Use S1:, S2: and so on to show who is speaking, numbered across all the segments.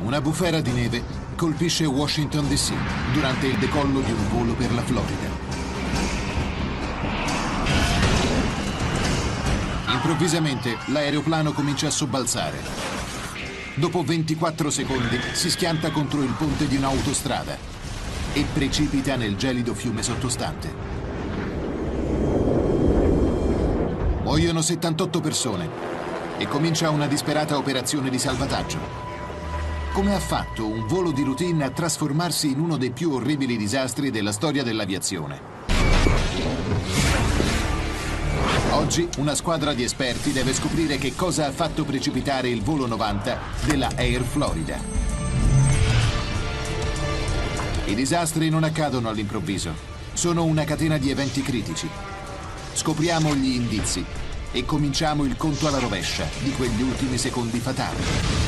S1: Una bufera di neve colpisce Washington DC durante il decollo di un volo per la Florida. Improvvisamente l'aeroplano comincia a sobbalzare. Dopo 24 secondi si schianta contro il ponte di un'autostrada e precipita nel gelido fiume sottostante. Muoiono 78 persone e comincia una disperata operazione di salvataggio. Come ha fatto un volo di routine a trasformarsi in uno dei più orribili disastri della storia dell'aviazione? Oggi una squadra di esperti deve scoprire che cosa ha fatto precipitare il volo 90 della Air Florida. I disastri non accadono all'improvviso, sono una catena di eventi critici. Scopriamo gli indizi e cominciamo il conto alla rovescia di quegli ultimi secondi fatali.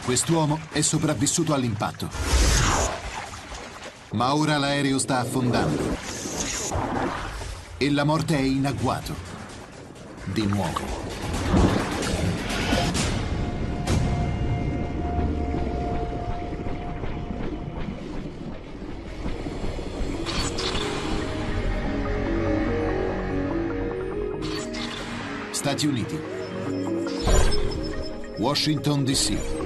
S1: Quest'uomo è sopravvissuto all'impatto. Ma ora l'aereo sta affondando. E la morte è in agguato. Di nuovo. Stati Uniti. Washington DC.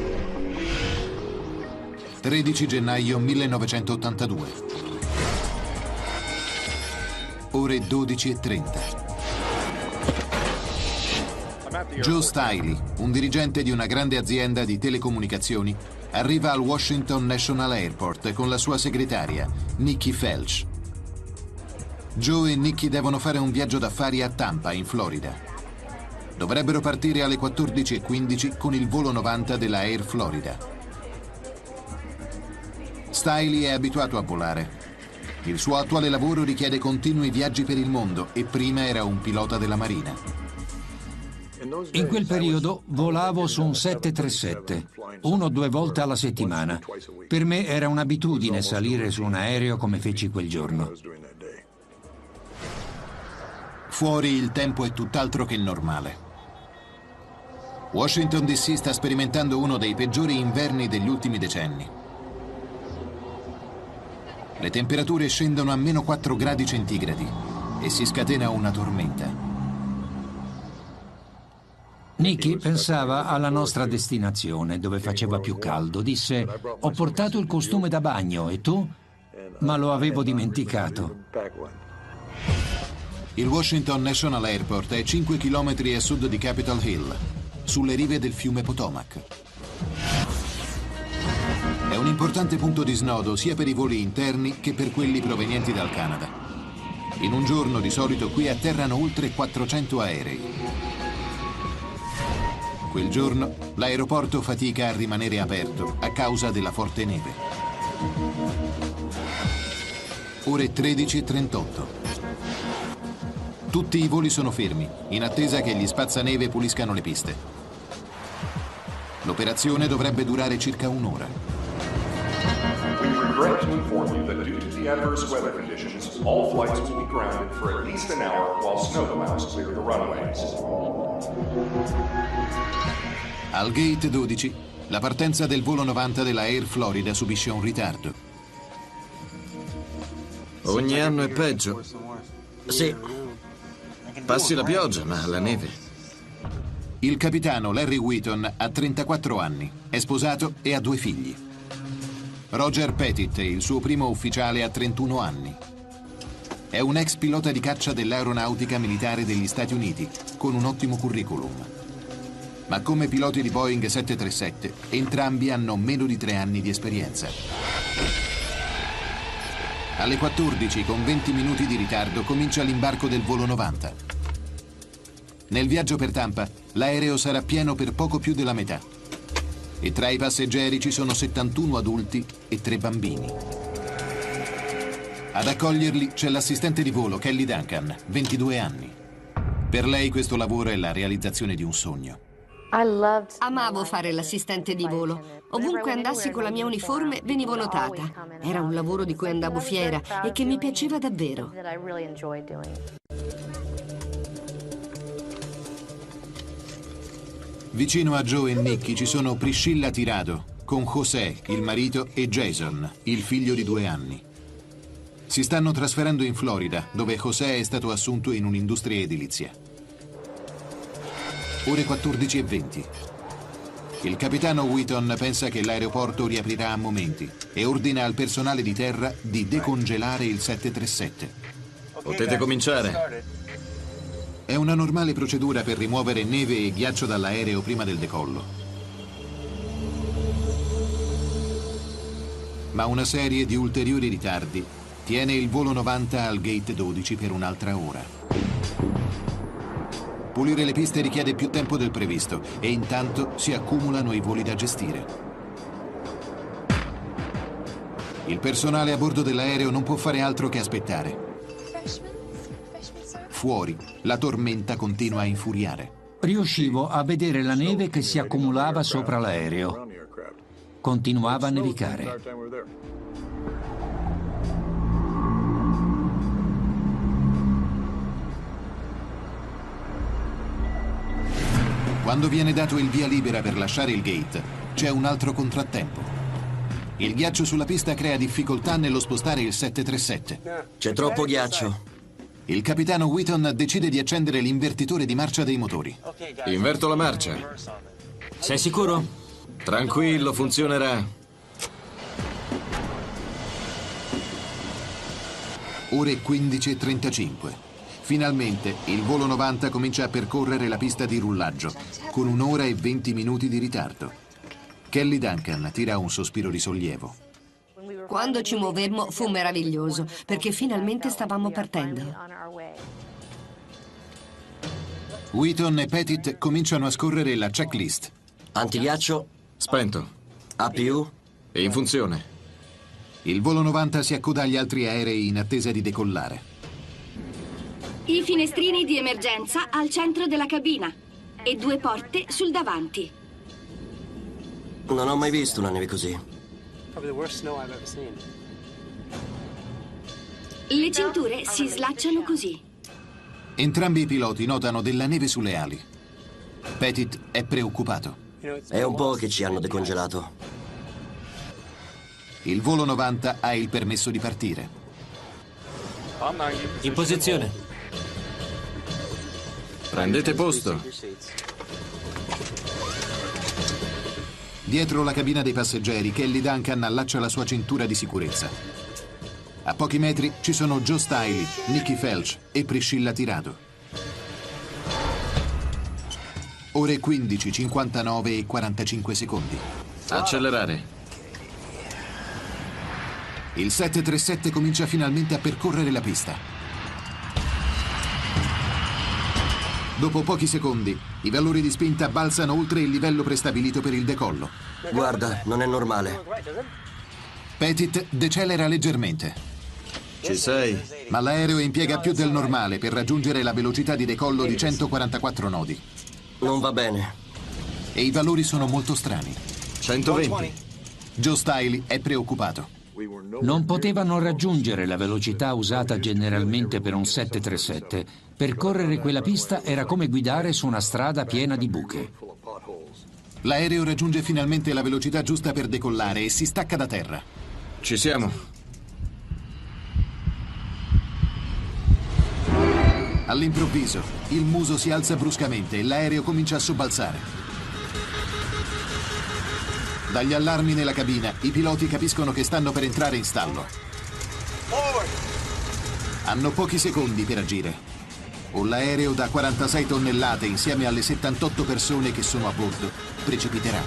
S1: 13 gennaio 1982. Ore 12:30. Joe Stiley, un dirigente di una grande azienda di telecomunicazioni, arriva al Washington National Airport con la sua segretaria, Nikki Felch. Joe e Nikki devono fare un viaggio d'affari a Tampa, in Florida. Dovrebbero partire alle 14:15 con il volo 90 della Air Florida. Stiley è abituato a volare. Il suo attuale lavoro richiede continui viaggi per il mondo e prima era un pilota della Marina.
S2: In quel periodo volavo su un 737, 1 o 2 volte alla settimana. Per me era un'abitudine salire su un aereo come feci quel giorno.
S1: Fuori il tempo è tutt'altro che normale. Washington DC sta sperimentando uno dei peggiori inverni degli ultimi decenni. Le temperature scendono a meno 4 gradi centigradi e si scatena una tormenta.
S2: Nikki pensava alla nostra destinazione, dove faceva più caldo. Disse: "Ho portato il costume da bagno, e tu?" Ma lo avevo dimenticato.
S1: Il Washington National Airport è 5 km a sud di Capitol Hill, sulle rive del fiume Potomac. È un importante punto di snodo sia per i voli interni che per quelli provenienti dal Canada. In un giorno di solito qui atterrano oltre 400 aerei. Quel giorno l'aeroporto fatica a rimanere aperto a causa della forte neve. Ore 13:38. Tutti i voli sono fermi, in attesa che gli spazzaneve puliscano le piste. L'operazione dovrebbe durare circa un'ora.
S3: We regret to inform you that due to the adverse weather conditions, all flights will be grounded for at least an hour while snow plows clear the runways.
S1: Al gate 12, la partenza del volo 90 della Air Florida subisce un ritardo.
S4: Ogni anno è peggio. Sì. Passi la pioggia, ma la neve.
S1: Il capitano Larry Wheaton ha 34 anni, è sposato e ha 2 figli. Roger Pettit, il suo primo ufficiale, ha 31 anni. È un ex pilota di caccia dell'aeronautica militare degli Stati Uniti, con un ottimo curriculum. Ma come piloti di Boeing 737, entrambi hanno meno di 3 anni di esperienza. Alle 14, con 20 minuti di ritardo, comincia l'imbarco del volo 90. Nel viaggio per Tampa, l'aereo sarà pieno per poco più della metà. E tra i passeggeri ci sono 71 adulti e 3 bambini. Ad accoglierli c'è l'assistente di volo Kelly Duncan, 22 anni. Per lei questo lavoro è la realizzazione di un sogno.
S5: Amavo fare l'assistente di volo. Ovunque andassi con la mia uniforme venivo notata. Era un lavoro di cui andavo fiera e che mi piaceva davvero.
S1: Vicino a Joe e Nicky ci sono Priscilla Tirado, con José, il marito, e Jason, il figlio di 2 anni. Si stanno trasferendo in Florida, dove José è stato assunto in un'industria edilizia. Ore 14:20. Il capitano Wheaton pensa che l'aeroporto riaprirà a momenti e ordina al personale di terra di decongelare il 737.
S4: Potete cominciare.
S1: È una normale procedura per rimuovere neve e ghiaccio dall'aereo prima del decollo. Ma una serie di ulteriori ritardi tiene il volo 90 al gate 12 per un'altra ora. Pulire le piste richiede più tempo del previsto e intanto si accumulano i voli da gestire. Il personale a bordo dell'aereo non può fare altro che aspettare. Fuori, la tormenta continua a infuriare.
S2: Riuscivo a vedere la neve che si accumulava sopra l'aereo. Continuava a nevicare.
S1: Quando viene dato il via libera per lasciare il gate, c'è un altro contrattempo. Il ghiaccio sulla pista crea difficoltà nello spostare il 737.
S6: C'è troppo ghiaccio.
S1: Il capitano Wheaton decide di accendere l'invertitore di marcia dei motori.
S4: Inverto la marcia.
S6: Sei sicuro?
S4: Tranquillo, funzionerà.
S1: Ore 15:35. Finalmente il volo 90 comincia a percorrere la pista di rullaggio, con 1 ora e 20 minuti di ritardo. Kelly Duncan tira un sospiro di sollievo.
S5: Quando ci muovemmo fu meraviglioso, perché finalmente stavamo partendo.
S1: Wheaton e Pettit cominciano a scorrere la checklist.
S6: Antighiaccio,
S4: Spento.
S6: A+,
S4: E in funzione.
S1: Il volo 90 si accoda agli altri aerei in attesa di decollare.
S7: I finestrini di emergenza al centro della cabina e 2 porte sul davanti.
S6: non ho mai visto una neve così.
S7: Le cinture si slacciano così.
S1: Entrambi i piloti notano della neve sulle ali. Pettit è preoccupato.
S6: È un po' che ci hanno decongelato.
S1: Il volo 90 ha il permesso di partire.
S6: In posizione.
S4: Prendete posto.
S1: Dietro la cabina dei passeggeri, Kelly Duncan allaccia la sua cintura di sicurezza. A pochi metri ci sono Joe Stiley, Nicky Felch e Priscilla Tirado. Ore 15, 59 e 45 secondi.
S4: Accelerare.
S1: Il 737 comincia finalmente a percorrere la pista. Dopo pochi secondi, i valori di spinta balzano oltre il livello prestabilito per il decollo.
S6: Guarda, non è normale.
S1: Pettit decelera leggermente.
S4: Ci sei?
S1: Ma l'aereo impiega più del normale per raggiungere la velocità di decollo di 144 nodi.
S6: Non va bene.
S1: E i valori sono molto strani.
S4: 120.
S1: Joe Stiley è preoccupato.
S2: Non potevano raggiungere la velocità usata generalmente per un 737. Percorrere quella pista era come guidare su una strada piena di buche.
S1: L'aereo raggiunge finalmente la velocità giusta per decollare e si stacca da terra.
S4: Ci siamo.
S1: All'improvviso, il muso si alza bruscamente e l'aereo comincia a sobbalzare. Dagli allarmi nella cabina, i piloti capiscono che stanno per entrare in stallo. Hanno pochi secondi per agire. O l'aereo da 46 tonnellate insieme alle 78 persone che sono a bordo precipiterà.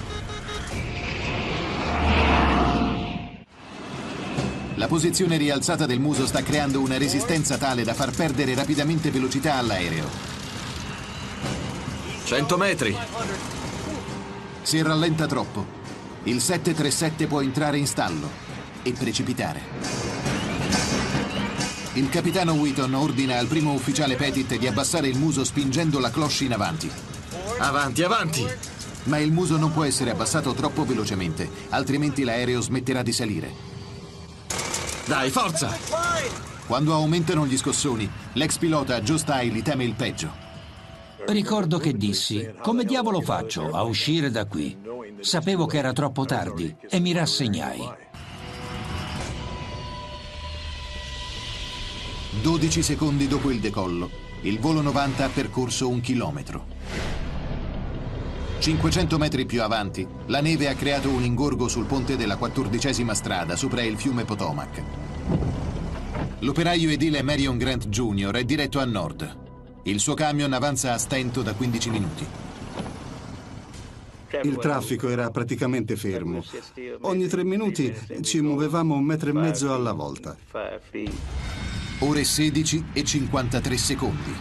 S1: La posizione rialzata del muso sta creando una resistenza tale da far perdere rapidamente velocità all'aereo.
S4: 100 metri.
S1: Se rallenta troppo, il 737 può entrare in stallo e precipitare. Il capitano Wheaton ordina al primo ufficiale Pettit di abbassare il muso spingendo la cloche in avanti.
S4: Avanti, avanti.
S1: Ma il muso non può essere abbassato troppo velocemente, altrimenti l'aereo smetterà di salire.
S4: Dai, forza!
S1: Quando aumentano gli scossoni, l'ex pilota Joe Stiley teme il peggio.
S2: Ricordo che dissi: come diavolo faccio a uscire da qui? Sapevo che era troppo tardi e mi rassegnai.
S1: 12 secondi dopo il decollo, il volo 90 ha percorso 1 chilometro. 500 metri più avanti, la neve ha creato un ingorgo sul ponte della 14ª strada sopra il fiume Potomac. L'operaio edile Marion Grant Jr. è diretto a nord. Il suo camion avanza a stento da 15 minuti.
S8: Il traffico era praticamente fermo. Ogni 3 minuti ci muovevamo 1,5 metri alla volta.
S1: Ore 16 e 53 secondi.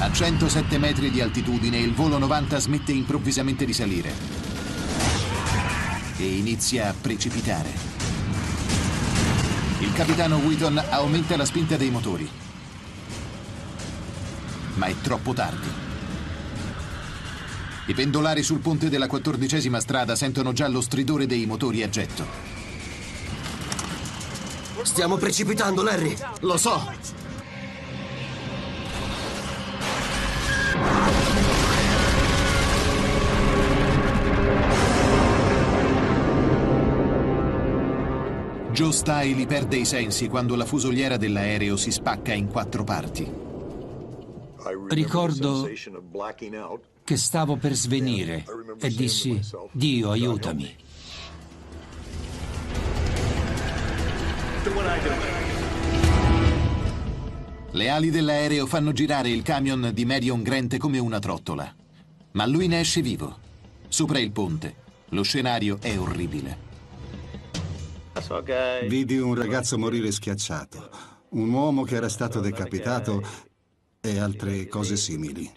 S1: A 107 metri di altitudine il volo 90 smette improvvisamente di salire e inizia a precipitare. Il capitano Wheaton aumenta la spinta dei motori, ma è troppo tardi. I pendolari sul ponte della 14ª strada sentono già lo stridore dei motori a getto.
S6: Stiamo precipitando, Larry.
S4: Lo so!
S1: Joe Stiley perde i sensi quando la fusoliera dell'aereo si spacca in 4 parti.
S2: Ricordo che stavo per svenire e dissi: Dio, aiutami.
S1: Le ali dell'aereo fanno girare il camion di Marion Grant come una trottola. Ma lui ne esce vivo. Sopra il ponte. Lo scenario è orribile.
S8: Vidi un ragazzo morire schiacciato, un uomo che era stato decapitato e altre cose simili.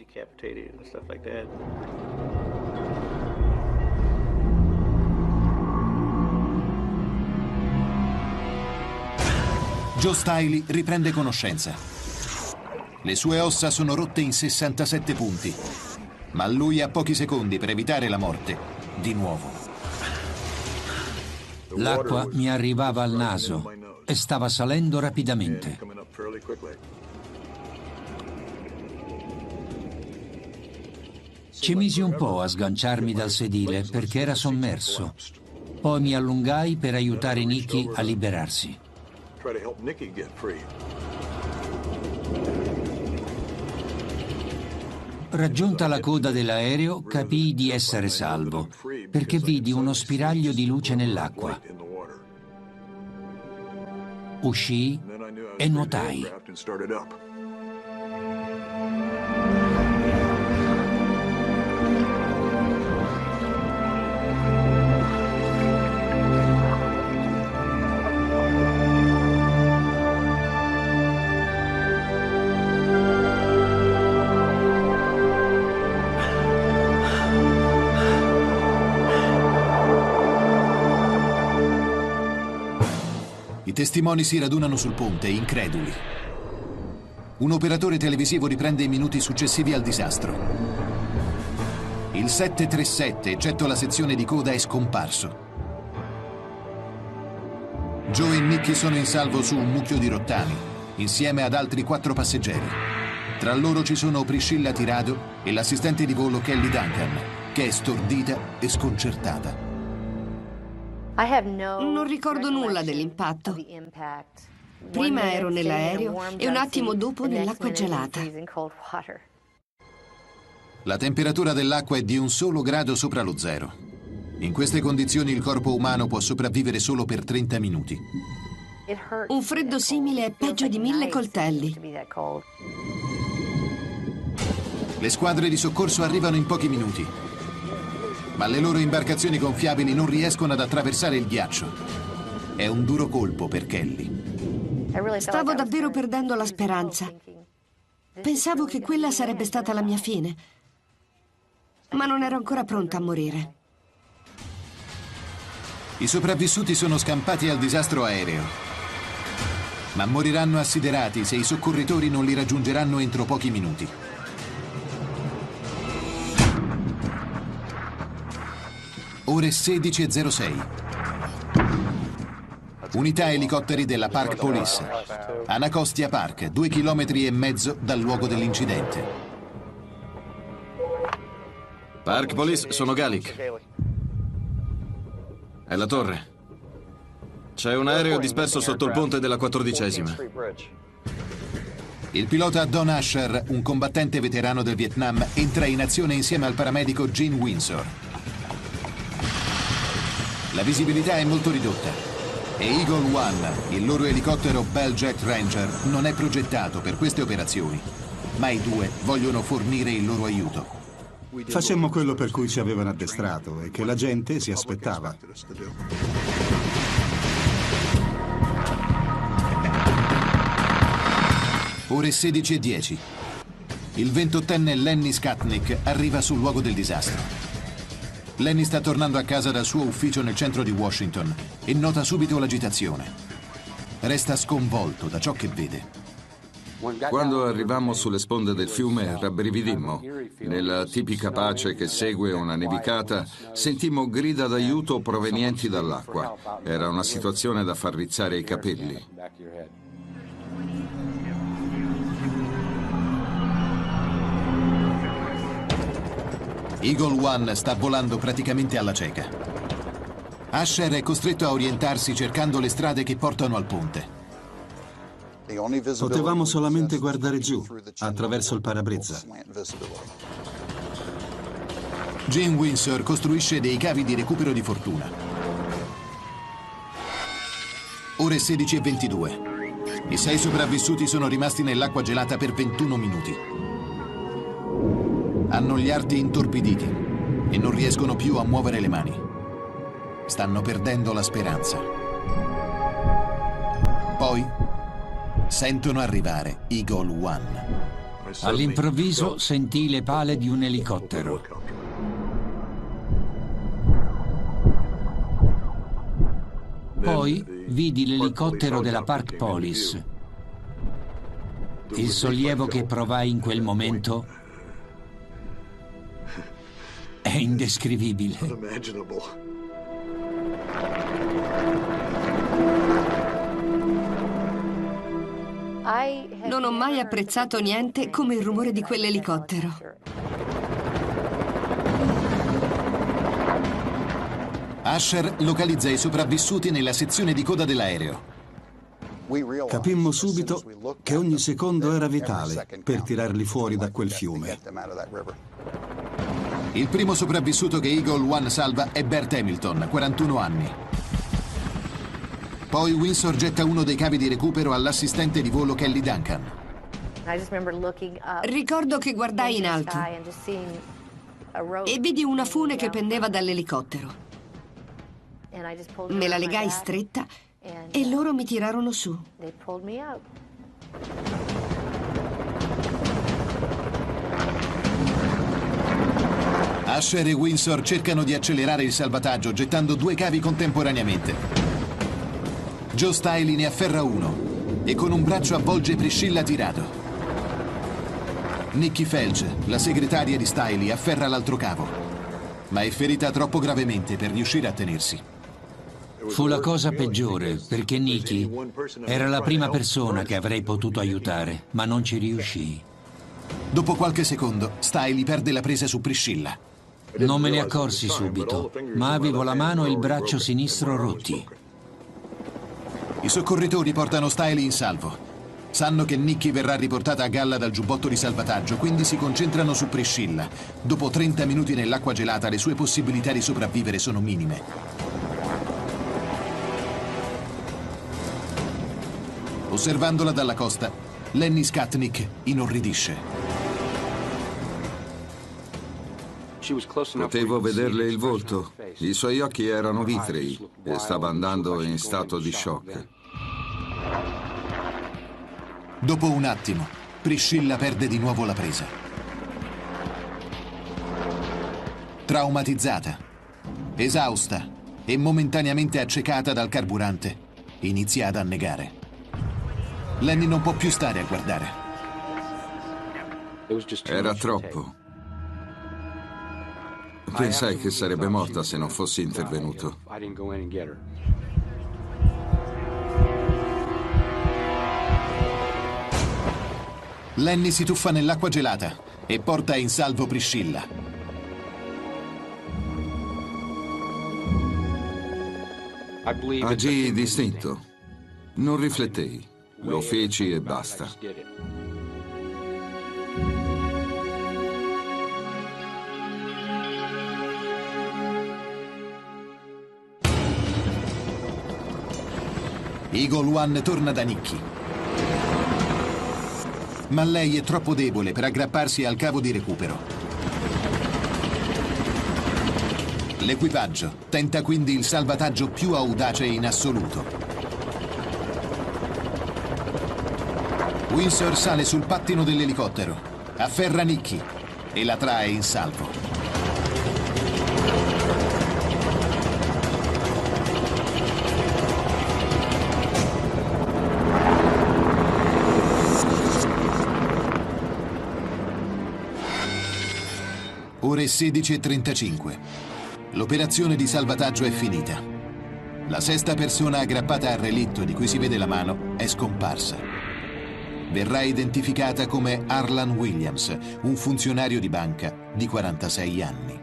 S1: Joe Stiley riprende conoscenza. Le sue ossa sono rotte in 67 punti, ma lui ha pochi secondi per evitare la morte, di nuovo.
S2: L'acqua mi arrivava al naso e stava salendo rapidamente. Ci misi un po' a sganciarmi dal sedile perché era sommerso. Poi mi allungai per aiutare Nicky a liberarsi. Raggiunta la coda dell'aereo, capii di essere salvo, perché vidi uno spiraglio di luce nell'acqua. Uscii e nuotai.
S1: I testimoni si radunano sul ponte, increduli. Un operatore televisivo riprende i minuti successivi al disastro. Il 737, eccetto la sezione di coda, è scomparso. Joe e Nicky sono in salvo su un mucchio di rottami, insieme ad altri 4 passeggeri. Tra loro ci sono Priscilla Tirado e l'assistente di volo Kelly Duncan, che è stordita e sconcertata.
S5: Non ricordo nulla dell'impatto. Prima ero nell'aereo e un attimo dopo nell'acqua gelata.
S1: La temperatura dell'acqua è di un solo grado sopra lo zero. In queste condizioni il corpo umano può sopravvivere solo per 30 minuti.
S5: Un freddo simile è peggio di 1000 coltelli.
S1: Le squadre di soccorso arrivano in pochi minuti, ma le loro imbarcazioni gonfiabili non riescono ad attraversare il ghiaccio. È un duro colpo per Kelly.
S5: Stavo davvero perdendo la speranza. Pensavo che quella sarebbe stata la mia fine, ma non ero ancora pronta a morire.
S1: I sopravvissuti sono scampati al disastro aereo, ma moriranno assiderati se i soccorritori non li raggiungeranno entro pochi minuti. Ore 16:06. Unità elicotteri della Park Police. Anacostia Park, 2,5 chilometri dal luogo dell'incidente.
S4: Park Police, sono Galik. È la torre. C'è un aereo disperso sotto il ponte della 14ª.
S1: Il pilota Don Asher, un combattente veterano del Vietnam, entra in azione insieme al paramedico Gene Windsor. La visibilità è molto ridotta e Eagle One, il loro elicottero Bell Jet Ranger, non è progettato per queste operazioni, ma i due vogliono fornire il loro aiuto.
S8: Facemmo quello per cui ci avevano addestrato e che la gente si aspettava.
S1: Ore 16:10. Il 28enne Lenny Skatnick arriva sul luogo del disastro. Lenny sta tornando a casa dal suo ufficio nel centro di Washington e nota subito l'agitazione. Resta sconvolto da ciò che vede.
S9: Quando arrivammo sulle sponde del fiume rabbrividimmo. Nella tipica pace che segue una nevicata, sentimmo grida d'aiuto provenienti dall'acqua. Era una situazione da far rizzare i capelli.
S1: Eagle One sta volando praticamente alla cieca. Asher è costretto a orientarsi cercando le strade che portano al ponte.
S8: Potevamo solamente guardare giù, attraverso il parabrezza.
S1: Gene Windsor costruisce dei cavi di recupero di fortuna. Ore 16:22. I 6 sopravvissuti sono rimasti nell'acqua gelata per 21 minuti. Hanno gli arti intorpiditi e non riescono più a muovere le mani. Stanno perdendo la speranza. Poi sentono arrivare Eagle One.
S2: All'improvviso sentii le pale di un elicottero. Poi vidi l'elicottero della Park Police. Il sollievo che provai in quel momento è indescrivibile.
S5: Non ho mai apprezzato niente come il rumore di quell'elicottero.
S1: Asher localizza i sopravvissuti nella sezione di coda dell'aereo.
S8: Capimmo subito che ogni secondo era vitale per tirarli fuori da quel fiume.
S1: Il primo sopravvissuto che Eagle One salva è Bert Hamilton, 41 anni. Poi Windsor getta uno dei cavi di recupero all'assistente di volo Kelly Duncan.
S5: Ricordo che guardai in alto e vidi una fune che pendeva dall'elicottero. Me la legai stretta e loro mi tirarono su.
S1: Asher e Windsor cercano di accelerare il salvataggio gettando 2 cavi contemporaneamente. Joe Stiley ne afferra uno e con un braccio avvolge Priscilla Tirado. Nikki Felch, la segretaria di Stiley, afferra l'altro cavo, ma è ferita troppo gravemente per riuscire a tenersi.
S2: Fu la cosa peggiore, perché Nikki era la prima persona che avrei potuto aiutare, ma non ci riuscii.
S1: Dopo qualche secondo, Stiley perde la presa su Priscilla.
S2: Non me ne accorsi subito, ma avevo la mano e il braccio sinistro rotti.
S1: I soccorritori portano Stiley in salvo. Sanno che Nikki verrà riportata a galla dal giubbotto di salvataggio, quindi si concentrano su Priscilla. Dopo 30 minuti nell'acqua gelata, le sue possibilità di sopravvivere sono minime. Osservandola dalla costa, Lenny Skatnick inorridisce.
S9: Potevo vederle il volto. I suoi occhi erano vitrei e stava andando in stato di shock.
S1: Dopo un attimo, Priscilla perde di nuovo la presa. Traumatizzata, esausta e momentaneamente accecata dal carburante, inizia ad annegare. Lenny non può più stare a guardare.
S9: Era troppo. Pensai che sarebbe morta se non fossi intervenuto.
S1: Lenny si tuffa nell'acqua gelata e porta in salvo Priscilla.
S9: Agii distinto. Non riflettei. Lo feci e basta.
S1: Eagle One torna da Nikki. Ma lei è troppo debole per aggrapparsi al cavo di recupero. L'equipaggio tenta quindi il salvataggio più audace in assoluto. Windsor sale sul pattino dell'elicottero, afferra Nikki e la trae in salvo. Ore 16:35. L'operazione di salvataggio è finita. La sesta persona aggrappata al relitto di cui si vede la mano è scomparsa. Verrà identificata come Harlan Williams, un funzionario di banca di 46 anni.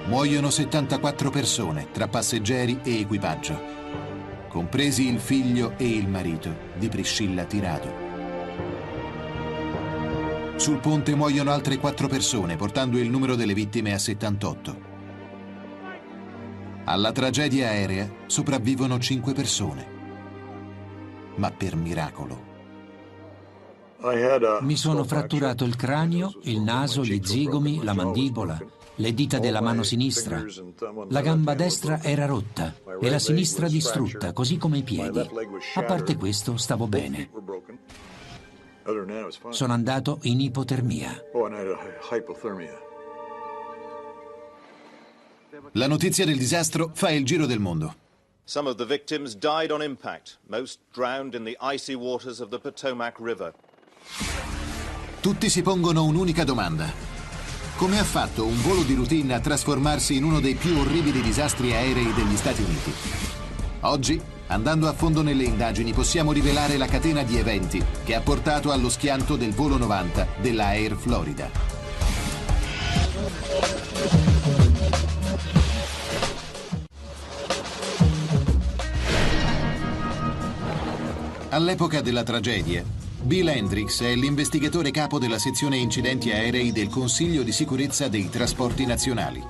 S1: Muoiono 74 persone tra passeggeri e equipaggio, compresi il figlio e il marito di Priscilla Tirado. Sul ponte muoiono altre 4 persone, portando il numero delle vittime a 78. Alla tragedia aerea sopravvivono 5 persone, ma per miracolo.
S2: Mi sono fratturato il cranio, il naso, gli zigomi, la mandibola, le dita della mano sinistra. La gamba destra era rotta e la sinistra distrutta, così come i piedi. A parte questo, stavo bene. Sono andato in ipotermia.
S1: La notizia del disastro fa il giro del mondo.
S10: Some of the victims died on impact, most drowned in the icy waters of the Potomac River.
S1: Tutti si pongono un'unica domanda. Come ha fatto un volo di routine a trasformarsi in uno dei più orribili disastri aerei degli Stati Uniti? Oggi, andando a fondo nelle indagini, possiamo rivelare la catena di eventi che ha portato allo schianto del volo 90 della Air Florida. All'epoca della tragedia, Bill Hendricks è l'investigatore capo della sezione incidenti aerei del Consiglio di sicurezza dei trasporti nazionali.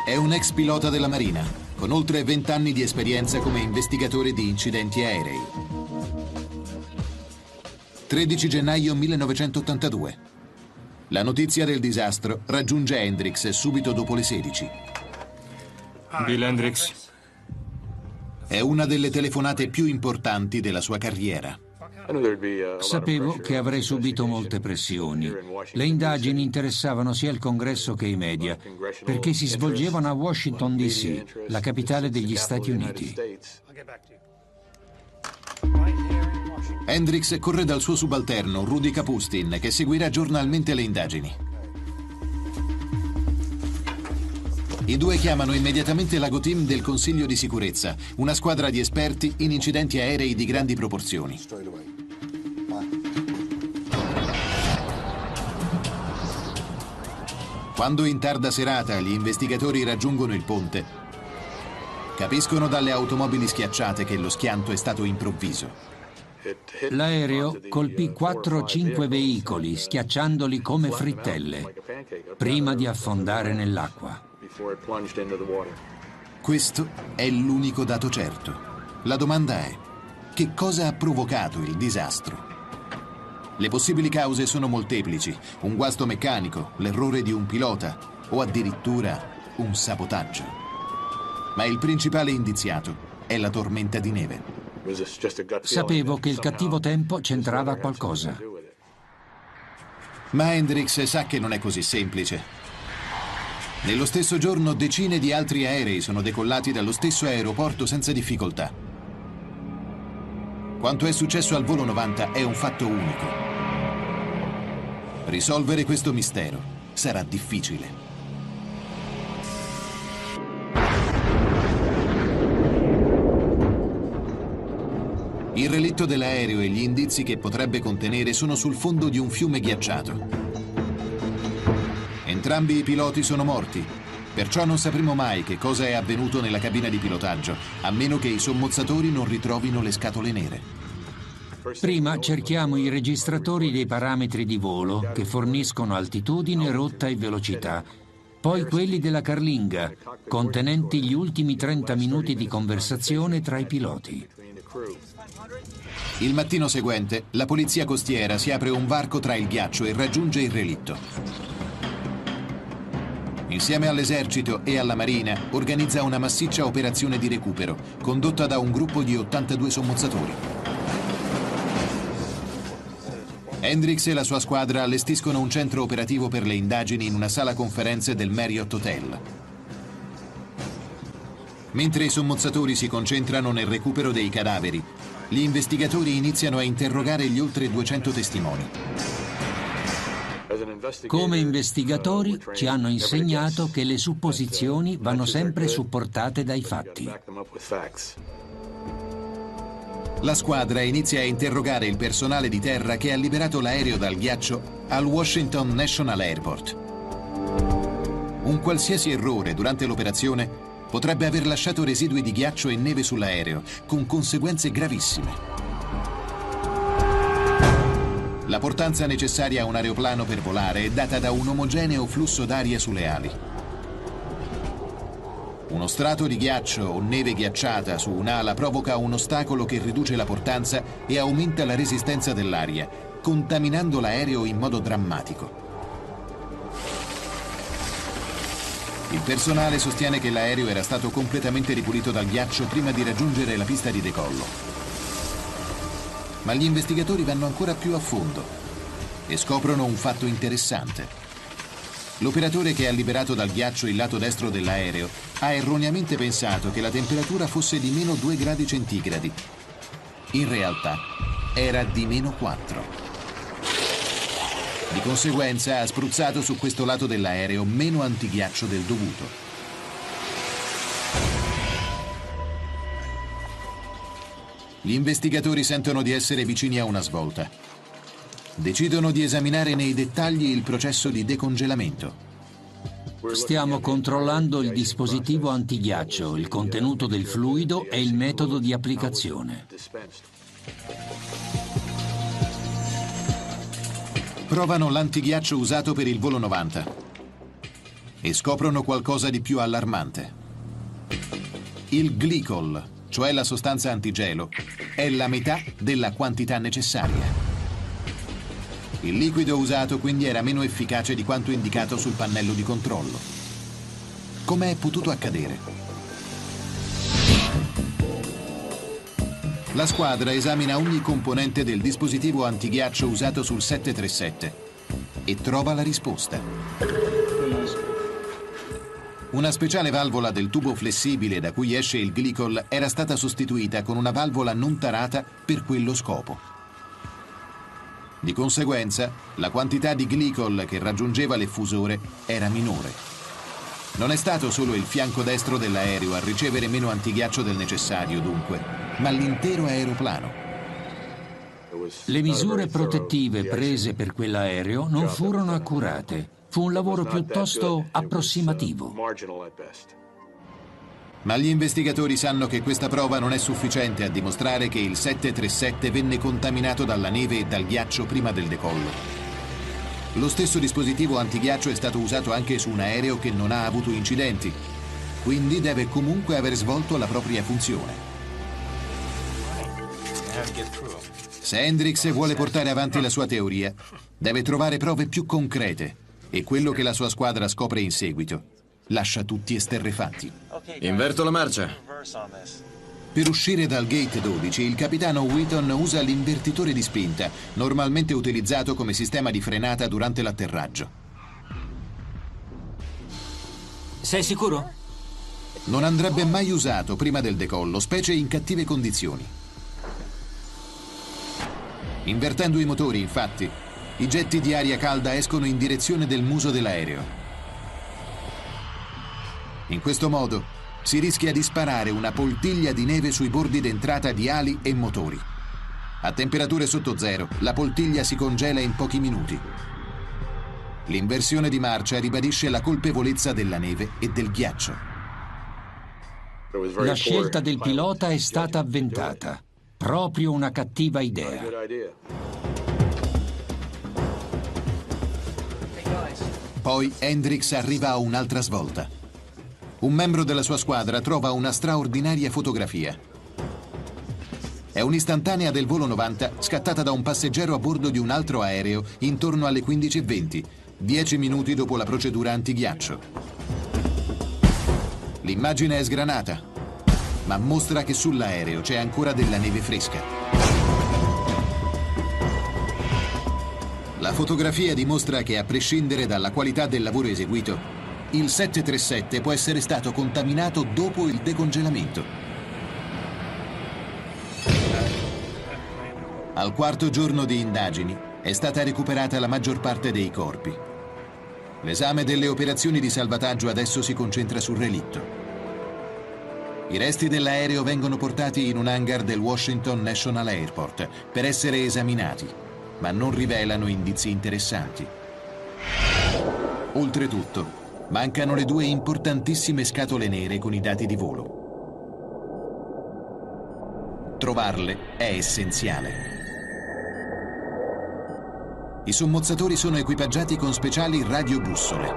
S1: È un ex pilota della Marina, con oltre 20 anni di esperienza come investigatore di incidenti aerei. 13 gennaio 1982. La notizia del disastro raggiunge Hendricks subito dopo le 16.
S11: Bill Hendricks.
S1: È una delle telefonate più importanti della sua carriera.
S2: Sapevo che avrei subito molte pressioni. Le indagini interessavano sia il Congresso che i media, perché si svolgevano a Washington DC, la capitale degli Stati Uniti.
S1: Hendricks corre dal suo subalterno, Rudy Kapustin, che seguirà giornalmente le indagini. I due chiamano immediatamente l'Ago Team del Consiglio di sicurezza, una squadra di esperti in incidenti aerei di grandi proporzioni. Quando in tarda serata gli investigatori raggiungono il ponte, capiscono dalle automobili schiacciate che lo schianto è stato improvviso.
S2: L'aereo colpì 4 o 5 veicoli, schiacciandoli come frittelle, prima di affondare nell'acqua.
S1: Questo è l'unico dato certo. La domanda è: che cosa ha provocato il disastro? Le possibili cause sono molteplici: un guasto meccanico, l'errore di un pilota o addirittura un sabotaggio. Ma il principale indiziato è la tormenta di neve.
S2: Sapevo che il cattivo tempo c'entrava qualcosa.
S1: Ma Hendricks sa che non è così semplice. Nello stesso giorno decine di altri aerei sono decollati dallo stesso aeroporto senza difficoltà. Quanto è successo al volo 90 è un fatto unico. Risolvere questo mistero sarà difficile. Il relitto dell'aereo e gli indizi che potrebbe contenere sono sul fondo di un fiume ghiacciato. Entrambi i piloti sono morti, perciò non sapremo mai che cosa è avvenuto nella cabina di pilotaggio, a meno che i sommozzatori non ritrovino le scatole nere.
S2: Prima cerchiamo i registratori dei parametri di volo che forniscono altitudine, rotta e velocità. Poi quelli della carlinga, contenenti gli ultimi 30 minuti di conversazione tra i piloti.
S1: Il mattino seguente, la polizia costiera si apre un varco tra il ghiaccio e raggiunge il relitto. Insieme all'esercito e alla marina, organizza una massiccia operazione di recupero, condotta da un gruppo di 82 sommozzatori. Hendricks e la sua squadra allestiscono un centro operativo per le indagini in una sala conferenze del Marriott Hotel. Mentre i sommozzatori si concentrano nel recupero dei cadaveri, gli investigatori iniziano a interrogare gli oltre 200 testimoni.
S2: Come investigatori ci hanno insegnato che le supposizioni vanno sempre supportate dai fatti.
S1: La squadra inizia a interrogare il personale di terra che ha liberato l'aereo dal ghiaccio al Washington National Airport. Un qualsiasi errore durante l'operazione potrebbe aver lasciato residui di ghiaccio e neve sull'aereo, con conseguenze gravissime. La portanza necessaria a un aeroplano per volare è data da un omogeneo flusso d'aria sulle ali. Uno strato di ghiaccio o neve ghiacciata su un'ala provoca un ostacolo che riduce la portanza e aumenta la resistenza dell'aria, contaminando l'aereo in modo drammatico. Il personale sostiene che l'aereo era stato completamente ripulito dal ghiaccio prima di raggiungere la pista di decollo. Ma gli investigatori vanno ancora più a fondo e scoprono un fatto interessante. L'operatore che ha liberato dal ghiaccio il lato destro dell'aereo ha erroneamente pensato che la temperatura fosse di meno 2 gradi centigradi. In realtà era di meno 4. Di conseguenza ha spruzzato su questo lato dell'aereo meno antighiaccio del dovuto. Gli investigatori sentono di essere vicini a una svolta. Decidono di esaminare nei dettagli il processo di decongelamento.
S2: Stiamo controllando il dispositivo antighiaccio, il contenuto del fluido e il metodo di applicazione.
S1: Provano l'antighiaccio usato per il volo 90 e scoprono qualcosa di più allarmante. Il glycol, cioè la sostanza antigelo, è la metà della quantità necessaria. Il liquido usato quindi era meno efficace di quanto indicato sul pannello di controllo. Come è potuto accadere? La squadra esamina ogni componente del dispositivo antighiaccio usato sul 737 e trova la risposta. Una speciale valvola del tubo flessibile da cui esce il glycol era stata sostituita con una valvola non tarata per quello scopo. Di conseguenza, la quantità di glycol che raggiungeva l'effusore era minore. Non è stato solo il fianco destro dell'aereo a ricevere meno antighiaccio del necessario, dunque, ma l'intero aeroplano.
S2: Le misure protettive prese per quell'aereo non furono accurate. Fu un lavoro piuttosto approssimativo.
S1: Ma gli investigatori sanno che questa prova non è sufficiente a dimostrare che il 737 venne contaminato dalla neve e dal ghiaccio prima del decollo. Lo stesso dispositivo antighiaccio è stato usato anche su un aereo che non ha avuto incidenti, quindi deve comunque aver svolto la propria funzione. Se Hendricks vuole portare avanti la sua teoria, deve trovare prove più concrete e quello che la sua squadra scopre in seguito lascia tutti esterrefatti.
S4: Inverto la marcia.
S1: Per uscire dal gate 12, il capitano Wheaton usa l'invertitore di spinta, normalmente utilizzato come sistema di frenata durante l'atterraggio.
S12: Sei sicuro?
S1: Non andrebbe mai usato prima del decollo, specie in cattive condizioni. Invertendo i motori, infatti, I getti di aria calda escono in direzione del muso dell'aereo. In questo modo si rischia di sparare una poltiglia di neve sui bordi d'entrata di ali e motori. A temperature sotto zero, la poltiglia si congela in pochi minuti. L'inversione di marcia ribadisce la colpevolezza della neve e del ghiaccio.
S2: La scelta del pilota è stata avventata. Proprio una cattiva idea.
S1: Poi Hendricks arriva a un'altra svolta. Un membro della sua squadra trova una straordinaria fotografia. È un'istantanea del volo 90 scattata da un passeggero a bordo di un altro aereo intorno alle 15:20, 10 minuti dopo la procedura antighiaccio. L'immagine è sgranata, ma mostra che sull'aereo c'è ancora della neve fresca. La fotografia dimostra che, a prescindere dalla qualità del lavoro eseguito, il 737 può essere stato contaminato dopo il decongelamento. Al quarto giorno di indagini è stata recuperata la maggior parte dei corpi. L'esame delle operazioni di salvataggio adesso si concentra sul relitto. I resti dell'aereo vengono portati in un hangar del Washington National Airport per essere esaminati, ma non rivelano indizi interessanti. Oltretutto, mancano le due importantissime scatole nere con i dati di volo. Trovarle è essenziale. I sommozzatori sono equipaggiati con speciali radiobussole,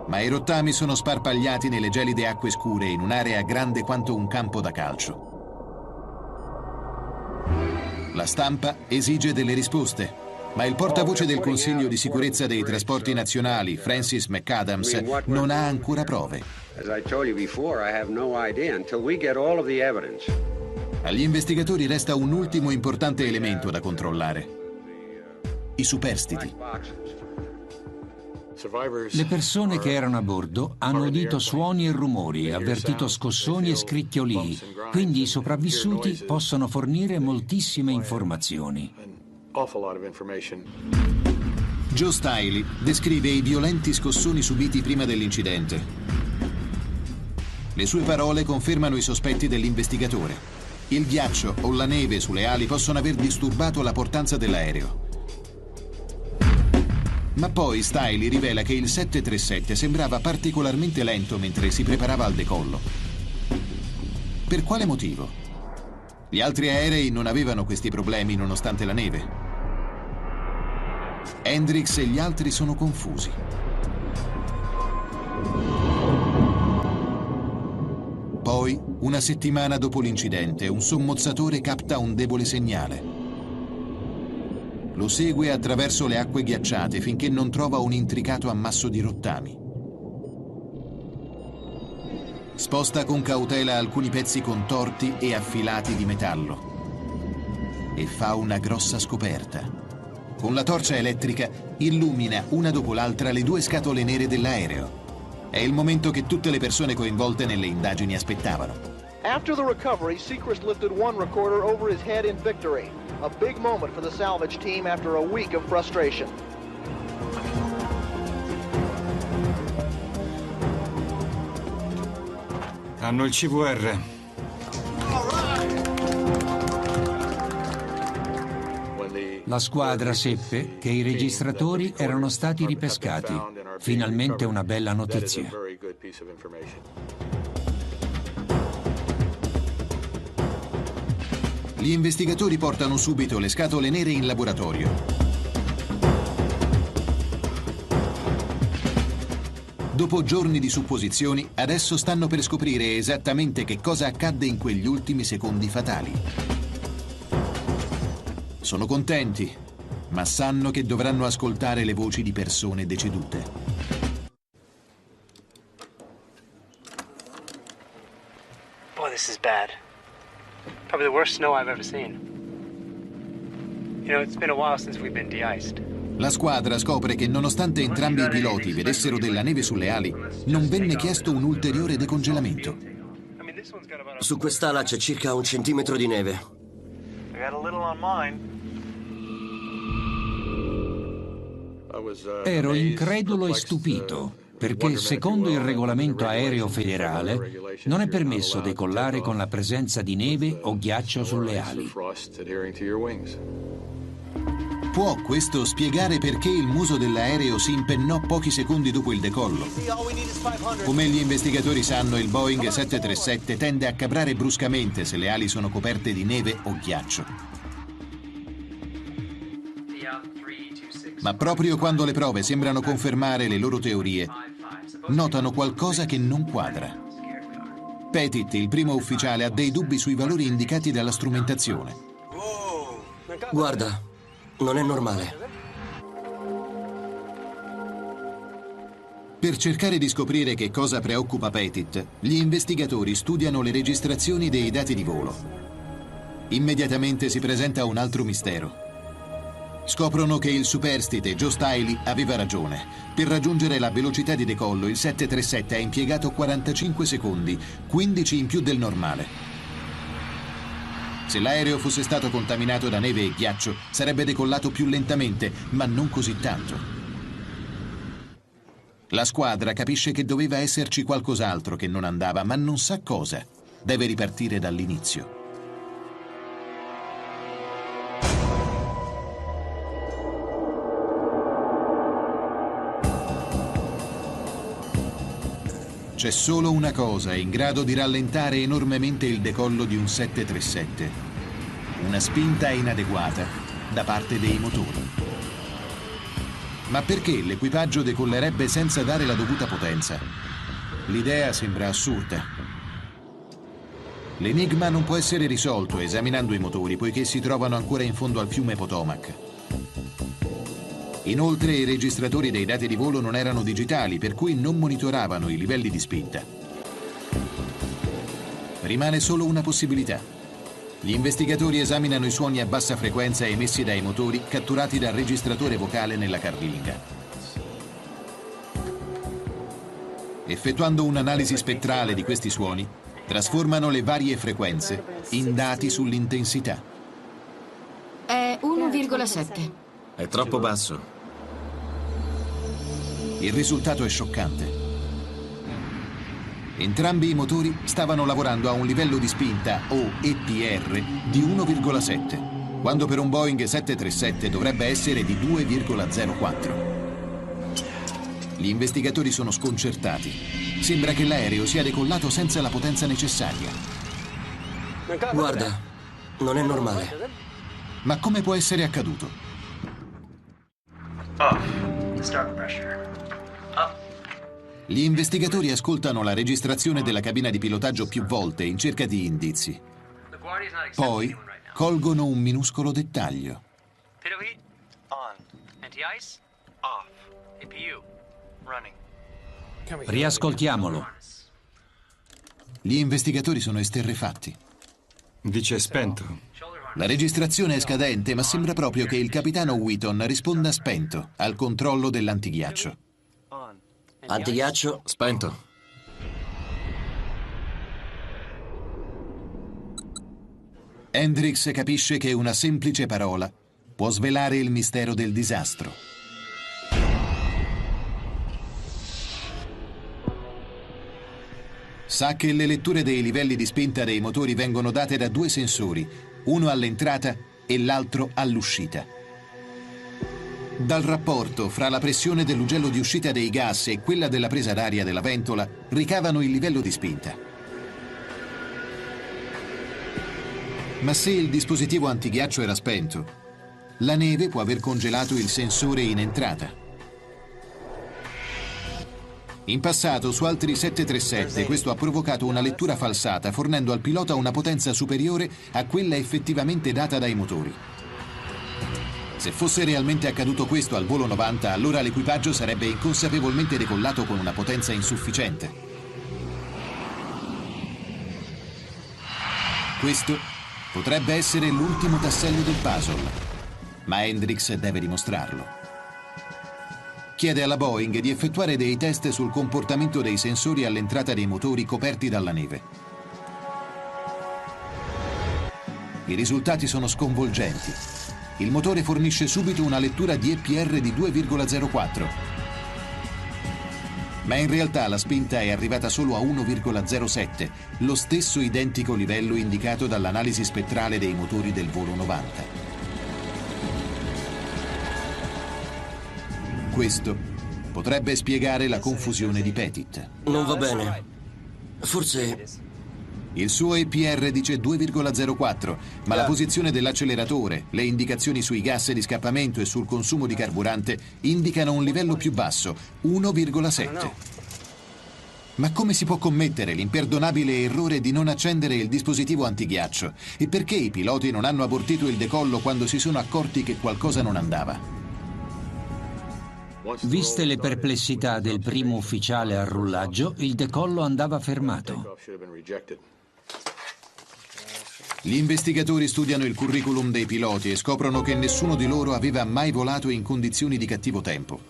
S1: ma i rottami sono sparpagliati nelle gelide acque scure in un'area grande quanto un campo da calcio. La stampa esige delle risposte, ma il portavoce del Consiglio di sicurezza dei trasporti nazionali, Francis McAdams, non ha ancora prove. Agli investigatori resta un ultimo importante elemento da controllare: i superstiti.
S2: Le persone che erano a bordo hanno udito suoni e rumori, avvertito scossoni e scricchiolii, quindi i sopravvissuti possono fornire moltissime informazioni.
S1: Joe Stiley descrive i violenti scossoni subiti prima dell'incidente. Le sue parole confermano i sospetti dell'investigatore. Il ghiaccio o la neve sulle ali possono aver disturbato la portanza dell'aereo. Ma poi Stiley rivela che il 737 sembrava particolarmente lento mentre si preparava al decollo. Per quale motivo? Gli altri aerei non avevano questi problemi nonostante la neve. Hendricks e gli altri sono confusi. Poi, una settimana dopo l'incidente, un sommozzatore capta un debole segnale. Lo segue attraverso le acque ghiacciate finché non trova un intricato ammasso di rottami. Sposta con cautela alcuni pezzi contorti e affilati di metallo e fa una grossa scoperta. Con la torcia elettrica illumina una dopo l'altra le due scatole nere dell'aereo. È il momento che tutte le persone coinvolte nelle indagini aspettavano.
S13: After the recovery, Seacrest lifted one recorder over his head in victory. A big moment for the salvage team after a week of frustration.
S11: Hanno il CVR.
S2: La squadra seppe che i registratori erano stati ripescati. Finalmente una bella notizia.
S1: Gli investigatori portano subito le scatole nere in laboratorio. Dopo giorni di supposizioni, adesso stanno per scoprire esattamente che cosa accadde in quegli ultimi secondi fatali. Sono contenti, ma sanno che dovranno ascoltare le voci di persone decedute.
S14: Boy, this is bad. Probably the worst snow I've ever seen. You know, it's been a while since we've been de-iced.
S1: La squadra scopre che nonostante entrambi i piloti vedessero della neve sulle ali, non venne chiesto un ulteriore decongelamento.
S6: Su quest'ala c'è circa 1 centimetro di neve.
S14: I got a little on mine.
S2: Ero incredulo e stupito, perché secondo il regolamento aereo federale non è permesso decollare con la presenza di neve o ghiaccio sulle ali.
S1: Può questo spiegare perché il muso dell'aereo si impennò pochi secondi dopo il decollo? Come gli investigatori sanno, il Boeing 737 tende a cabrare bruscamente se le ali sono coperte di neve o ghiaccio. Ma proprio quando le prove sembrano confermare le loro teorie, notano qualcosa che non quadra. Pettit, il primo ufficiale, ha dei dubbi sui valori indicati dalla strumentazione.
S6: Guarda, non è normale.
S1: Per cercare di scoprire che cosa preoccupa Pettit, gli investigatori studiano le registrazioni dei dati di volo. Immediatamente si presenta un altro mistero. Scoprono che il superstite Joe Stiley aveva ragione. Per raggiungere la velocità di decollo, il 737 ha impiegato 45 secondi, 15 in più del normale. Se l'aereo fosse stato contaminato da neve e ghiaccio, sarebbe decollato più lentamente, ma non così tanto. La squadra capisce che doveva esserci qualcos'altro che non andava, ma non sa cosa. Deve ripartire dall'inizio. C'è solo una cosa in grado di rallentare enormemente il decollo di un 737. Una spinta inadeguata da parte dei motori. Ma perché l'equipaggio decollerebbe senza dare la dovuta potenza? L'idea sembra assurda. L'enigma non può essere risolto esaminando i motori, poiché si trovano ancora in fondo al fiume Potomac. Inoltre i registratori dei dati di volo non erano digitali, per cui non monitoravano i livelli di spinta. Rimane solo una possibilità. Gli investigatori esaminano i suoni a bassa frequenza emessi dai motori catturati dal registratore vocale nella carlinga. Effettuando un'analisi spettrale di questi suoni, trasformano le varie frequenze in dati sull'intensità.
S5: È 1,7.
S4: È troppo basso.
S1: Il risultato è scioccante. Entrambi i motori stavano lavorando a un livello di spinta, o EPR, di 1,7, quando per un Boeing 737 dovrebbe essere di 2,04. Gli investigatori sono sconcertati. Sembra che l'aereo sia decollato senza la potenza necessaria.
S6: Guarda, non è normale.
S1: Ma come può essere accaduto?
S14: Start pressure.
S1: Gli investigatori ascoltano la registrazione della cabina di pilotaggio più volte in cerca di indizi. Poi colgono un minuscolo dettaglio.
S14: Pitot heat on. Anti-ice off. APU running.
S2: Riascoltiamolo.
S1: Gli investigatori sono esterrefatti.
S11: Dice spento.
S1: La registrazione è scadente, ma sembra proprio che il capitano Wheaton risponda spento al controllo dell'antighiaccio.
S6: Antighiaccio
S4: spento.
S1: Hendricks capisce che una semplice parola può svelare il mistero del disastro. Sa che le letture dei livelli di spinta dei motori vengono date da due sensori, uno all'entrata e l'altro all'uscita. Dal rapporto fra la pressione dell'ugello di uscita dei gas e quella della presa d'aria della ventola ricavano il livello di spinta. Ma se il dispositivo antighiaccio era spento, la neve può aver congelato il sensore in entrata. In passato, su altri 737, questo ha provocato una lettura falsata, fornendo al pilota una potenza superiore a quella effettivamente data dai motori. Se fosse realmente accaduto questo al volo 90, allora l'equipaggio sarebbe inconsapevolmente decollato con una potenza insufficiente. Questo potrebbe essere l'ultimo tassello del puzzle, ma Hendricks deve dimostrarlo. Chiede alla Boeing di effettuare dei test sul comportamento dei sensori all'entrata dei motori coperti dalla neve. I risultati sono sconvolgenti. il motore fornisce subito una lettura di EPR di 2,04. Ma in realtà la spinta è arrivata solo a 1,07, lo stesso identico livello indicato dall'analisi spettrale dei motori del volo 90. Questo potrebbe spiegare la confusione di Pettit.
S6: Non va bene. Forse...
S1: Il suo EPR dice 2,04, ma la posizione dell'acceleratore, le indicazioni sui gas di scappamento e sul consumo di carburante indicano un livello più basso, 1,7. Ma come si può commettere l'imperdonabile errore di non accendere il dispositivo antighiaccio? E perché i piloti non hanno abortito il decollo quando si sono accorti che qualcosa non andava?
S2: Viste le perplessità del primo ufficiale al rullaggio, il decollo andava fermato.
S1: Gli investigatori studiano il curriculum dei piloti e scoprono che nessuno di loro aveva mai volato in condizioni di cattivo tempo.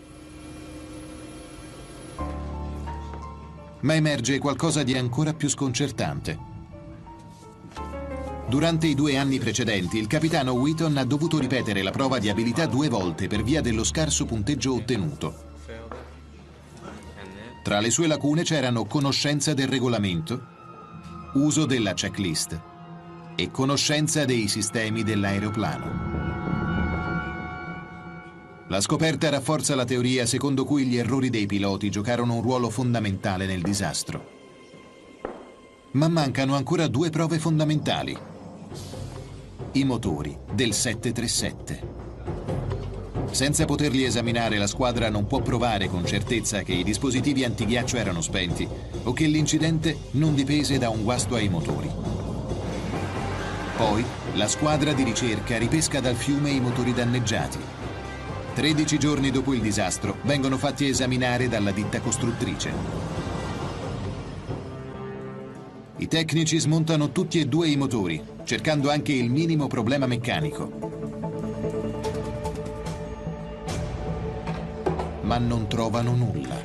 S1: Ma emerge qualcosa di ancora più sconcertante. Durante i 2 anni precedenti, il capitano Wheaton ha dovuto ripetere la prova di abilità 2 volte per via dello scarso punteggio ottenuto. Tra le sue lacune c'erano conoscenza del regolamento, uso della checklist e conoscenza dei sistemi dell'aeroplano. La scoperta rafforza la teoria secondo cui gli errori dei piloti giocarono un ruolo fondamentale nel disastro. Ma mancano ancora 2 prove fondamentali. I motori del 737. Senza poterli esaminare, la squadra non può provare con certezza che i dispositivi antighiaccio erano spenti o che l'incidente non dipese da un guasto ai motori. Poi, la squadra di ricerca ripesca dal fiume i motori danneggiati. 13 giorni dopo il disastro, vengono fatti esaminare dalla ditta costruttrice. I tecnici smontano tutti e 2 i motori, cercando anche il minimo problema meccanico. Ma non trovano nulla.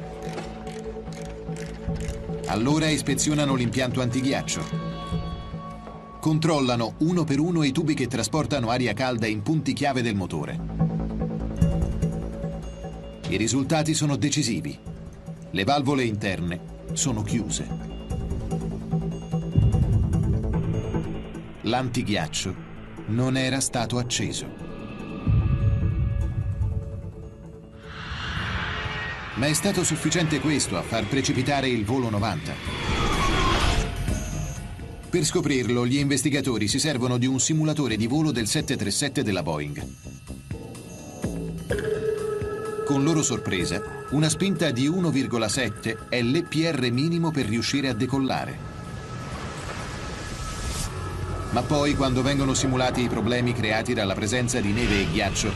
S1: Allora ispezionano l'impianto antighiaccio. Controllano uno per uno i tubi che trasportano aria calda in punti chiave del motore. I risultati sono decisivi. Le valvole interne sono chiuse. L'antighiaccio non era stato acceso. Ma è stato sufficiente questo a far precipitare il volo 90. Per scoprirlo, gli investigatori si servono di un simulatore di volo del 737 della Boeing. Con loro sorpresa, una spinta di 1,7 è l'EPR minimo per riuscire a decollare. Ma poi, quando vengono simulati i problemi creati dalla presenza di neve e ghiaccio,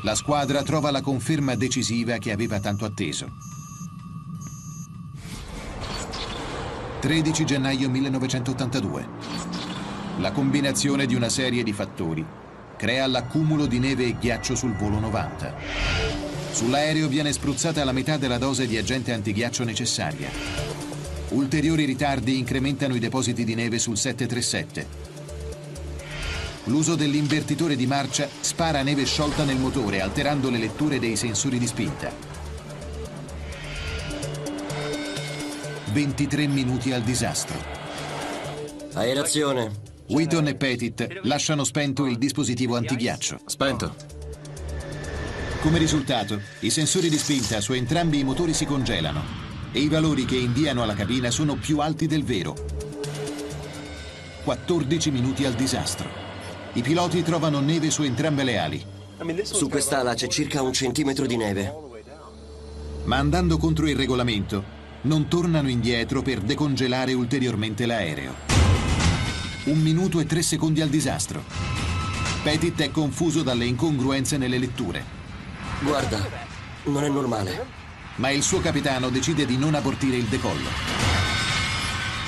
S1: la squadra trova la conferma decisiva che aveva tanto atteso. 13 gennaio 1982. La combinazione di una serie di fattori crea l'accumulo di neve e ghiaccio sul volo 90. Sull'aereo viene spruzzata la metà della dose di agente antighiaccio necessaria. Ulteriori ritardi incrementano i depositi di neve sul 737. L'uso dell'invertitore di marcia spara neve sciolta nel motore, alterando le letture dei sensori di spinta. 23 minuti al disastro.
S6: Aerazione.
S1: Wheaton e Pettit lasciano spento il dispositivo antighiaccio.
S4: Spento.
S1: Come risultato, i sensori di spinta su entrambi i motori si congelano e i valori che inviano alla cabina sono più alti del vero. 14 minuti al disastro. I piloti trovano neve su entrambe le ali.
S6: Su quest'ala c'è circa 1 centimetro di neve.
S1: Ma andando contro il regolamento, non tornano indietro per decongelare ulteriormente l'aereo. 1 minuto e 3 secondi al disastro. Pettit è confuso dalle incongruenze nelle letture.
S6: Guarda, non è normale.
S1: Ma il suo capitano decide di non abortire il decollo.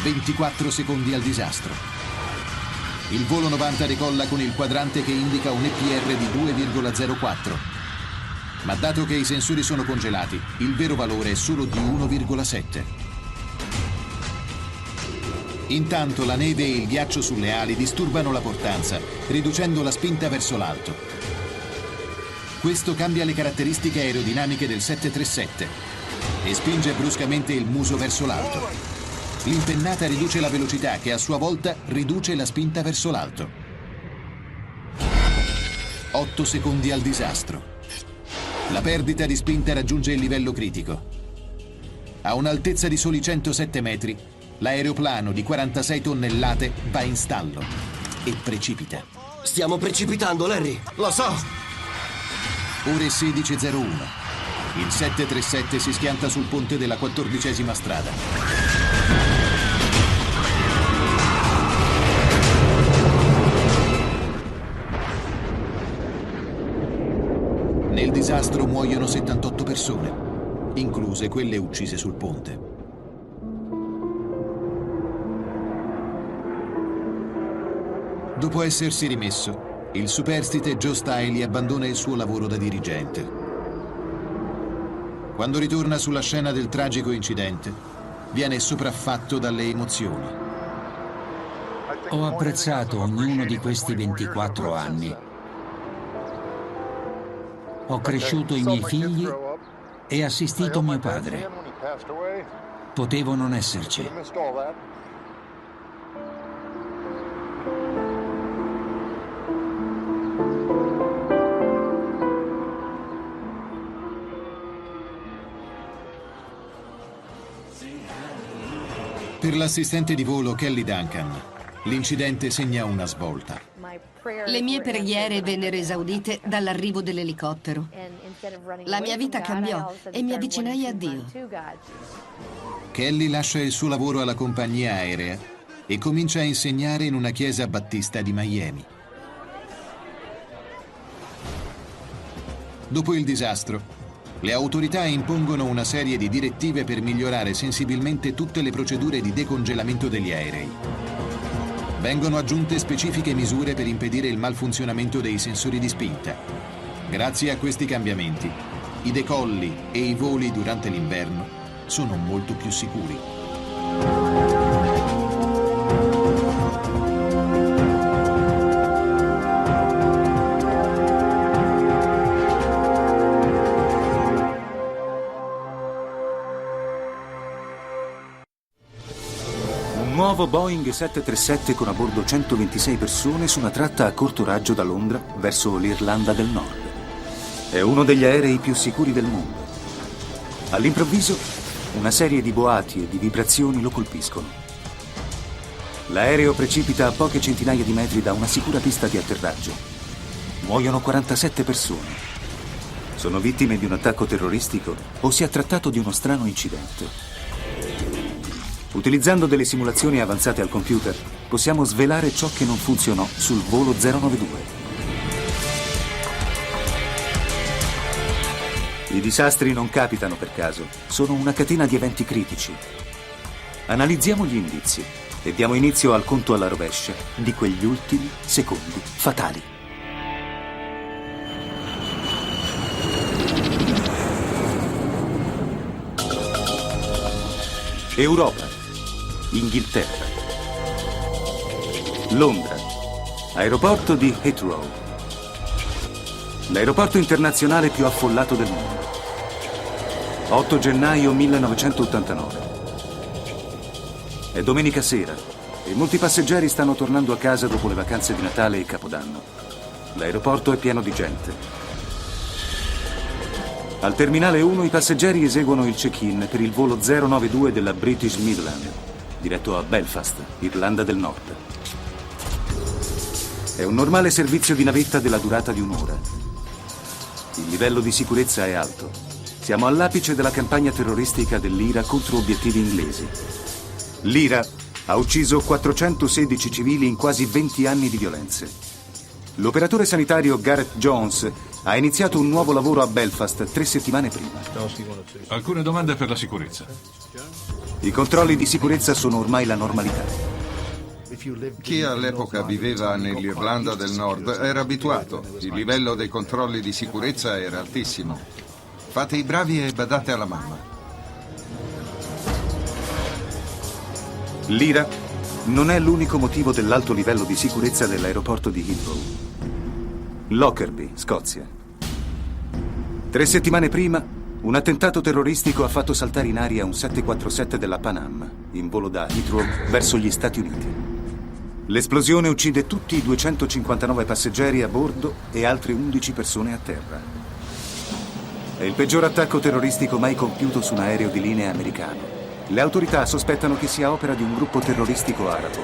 S1: 24 secondi al disastro. Il volo 90 decolla con il quadrante che indica un EPR di 2,04. Ma dato che i sensori sono congelati, il vero valore è solo di 1,7. Intanto la neve e il ghiaccio sulle ali disturbano la portanza, riducendo la spinta verso l'alto. Questo cambia le caratteristiche aerodinamiche del 737 e spinge bruscamente il muso verso l'alto. L'impennata riduce la velocità, che a sua volta riduce la spinta verso l'alto. 8 secondi al disastro. La perdita di spinta raggiunge il livello critico. A un'altezza di soli 107 metri, l'aeroplano di 46 tonnellate va in stallo e precipita.
S6: Stiamo precipitando, Larry.
S4: Lo so.
S1: Ore 16:01. Il 737 si schianta sul ponte della 14ª strada. Nel disastro muoiono 78 persone, incluse quelle uccise sul ponte. Dopo essersi rimesso, il superstite Joe Stiley abbandona il suo lavoro da dirigente. Quando ritorna sulla scena del tragico incidente, viene sopraffatto dalle emozioni.
S2: Ho apprezzato ognuno di questi 24 anni. Ho cresciuto i miei figli e assistito mio padre. Potevo non esserci.
S1: Per l'assistente di volo Kelly Duncan, l'incidente segna una svolta.
S5: Le mie preghiere vennero esaudite dall'arrivo dell'elicottero. La mia vita cambiò e mi avvicinai a Dio.
S1: Kelly lascia il suo lavoro alla compagnia aerea e comincia a insegnare in una chiesa battista di Miami. Dopo il disastro, le autorità impongono una serie di direttive per migliorare sensibilmente tutte le procedure di decongelamento degli aerei. Vengono aggiunte specifiche misure per impedire il malfunzionamento dei sensori di spinta. Grazie a questi cambiamenti, i decolli e i voli durante l'inverno sono molto più sicuri.
S15: Nuovo Boeing 737 con a bordo 126 persone su una tratta a corto raggio da Londra verso l'Irlanda del Nord. È uno degli aerei più sicuri del mondo. All'improvviso, una serie di boati e di vibrazioni lo colpiscono. L'aereo precipita a poche centinaia di metri da una sicura pista di atterraggio. Muoiono 47 persone. Sono vittime di un attacco terroristico o si è trattato di uno strano incidente? Utilizzando delle simulazioni avanzate al computer, possiamo svelare ciò che non funzionò sul volo 092. I disastri non capitano per caso, sono una catena di eventi critici. Analizziamo gli indizi e diamo inizio al conto alla rovescia di quegli ultimi secondi fatali. Europa. Inghilterra. Londra. Aeroporto di Heathrow. L'aeroporto internazionale più affollato del mondo. 8 gennaio 1989. È domenica sera e molti passeggeri stanno tornando a casa dopo le vacanze di Natale e Capodanno. L'aeroporto è pieno di gente. Al terminale 1 i passeggeri eseguono il check-in per il volo 092 della British Midland, diretto a Belfast, Irlanda del Nord. È un normale servizio di navetta della durata di un'ora. Il livello di sicurezza è alto. Siamo all'apice della campagna terroristica dell'IRA contro obiettivi inglesi. L'IRA ha ucciso 416 civili in quasi 20 anni di violenze. L'operatore sanitario Gareth Jones ha iniziato un nuovo lavoro a Belfast 3 settimane prima.
S16: Alcune domande per la sicurezza.
S15: I controlli di sicurezza sono ormai la normalità.
S9: Chi all'epoca viveva nell'Irlanda del Nord era abituato. Il livello dei controlli di sicurezza era altissimo. Fate i bravi e badate alla mamma.
S15: L'IRA non è l'unico motivo dell'alto livello di sicurezza dell'aeroporto di Heathrow. Lockerbie, Scozia. 3 settimane prima, un attentato terroristico ha fatto saltare in aria un 747 della Pan Am, in volo da Heathrow verso gli Stati Uniti. L'esplosione uccide tutti i 259 passeggeri a bordo e altre 11 persone a terra. È il peggior attacco terroristico mai compiuto su un aereo di linea americano. Le autorità sospettano che sia opera di un gruppo terroristico arabo.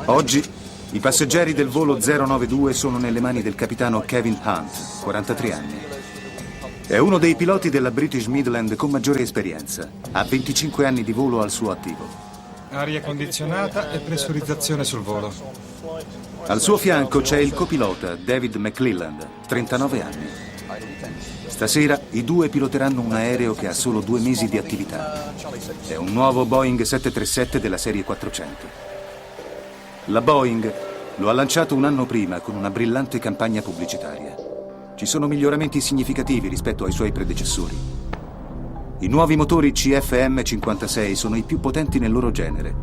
S15: Oggi i passeggeri del volo 092 sono nelle mani del capitano Kevin Hunt, 43 anni. È uno dei piloti della British Midland con maggiore esperienza. Ha 25 anni di volo al suo attivo.
S11: Aria condizionata e pressurizzazione sul volo.
S15: Al suo fianco c'è il copilota David McClelland, 39 anni. Stasera i due piloteranno un aereo che ha solo 2 mesi di attività. È un nuovo Boeing 737 della serie 400. La Boeing lo ha lanciato un anno prima con una brillante campagna pubblicitaria. Ci sono miglioramenti significativi rispetto ai suoi predecessori. I nuovi motori CFM56 sono i più potenti nel loro genere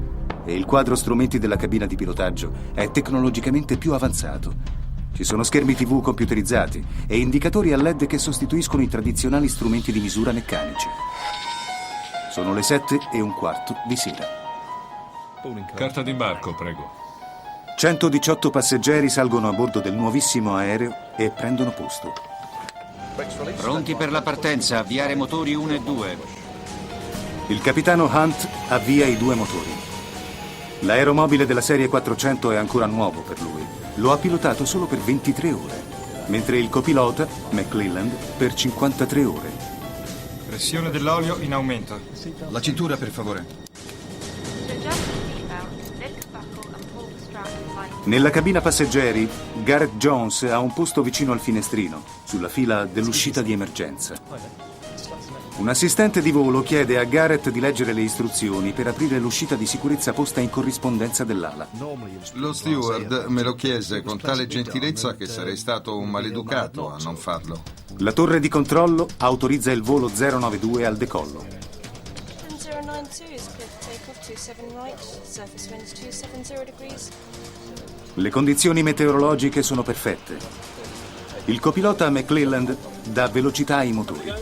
S15: e il quadro strumenti della cabina di pilotaggio è tecnologicamente più avanzato. Ci sono schermi TV computerizzati e indicatori a LED che sostituiscono i tradizionali strumenti di misura meccanici. Sono le 7:15 di sera.
S16: Carta d'imbarco, prego.
S15: 118 passeggeri salgono a bordo del nuovissimo aereo e prendono posto.
S2: Pronti per la partenza, avviare motori 1 e 2.
S15: Il capitano Hunt avvia i 2 motori. L'aeromobile della serie 400 è ancora nuovo per lui. Lo ha pilotato solo per 23 ore, mentre il copilota, McClelland, per 53 ore.
S11: Pressione dell'olio in aumento.
S17: La cintura, per favore.
S15: Nella cabina passeggeri, Gareth Jones ha un posto vicino al finestrino, sulla fila dell'uscita di emergenza. Un assistente di volo chiede a Gareth di leggere le istruzioni per aprire l'uscita di sicurezza posta in corrispondenza dell'ala.
S9: Lo steward me lo chiese con tale gentilezza che sarei stato un maleducato a non farlo.
S15: La torre di controllo autorizza il volo 092 al decollo. Le condizioni meteorologiche sono perfette. Il copilota McClelland dà velocità ai motori.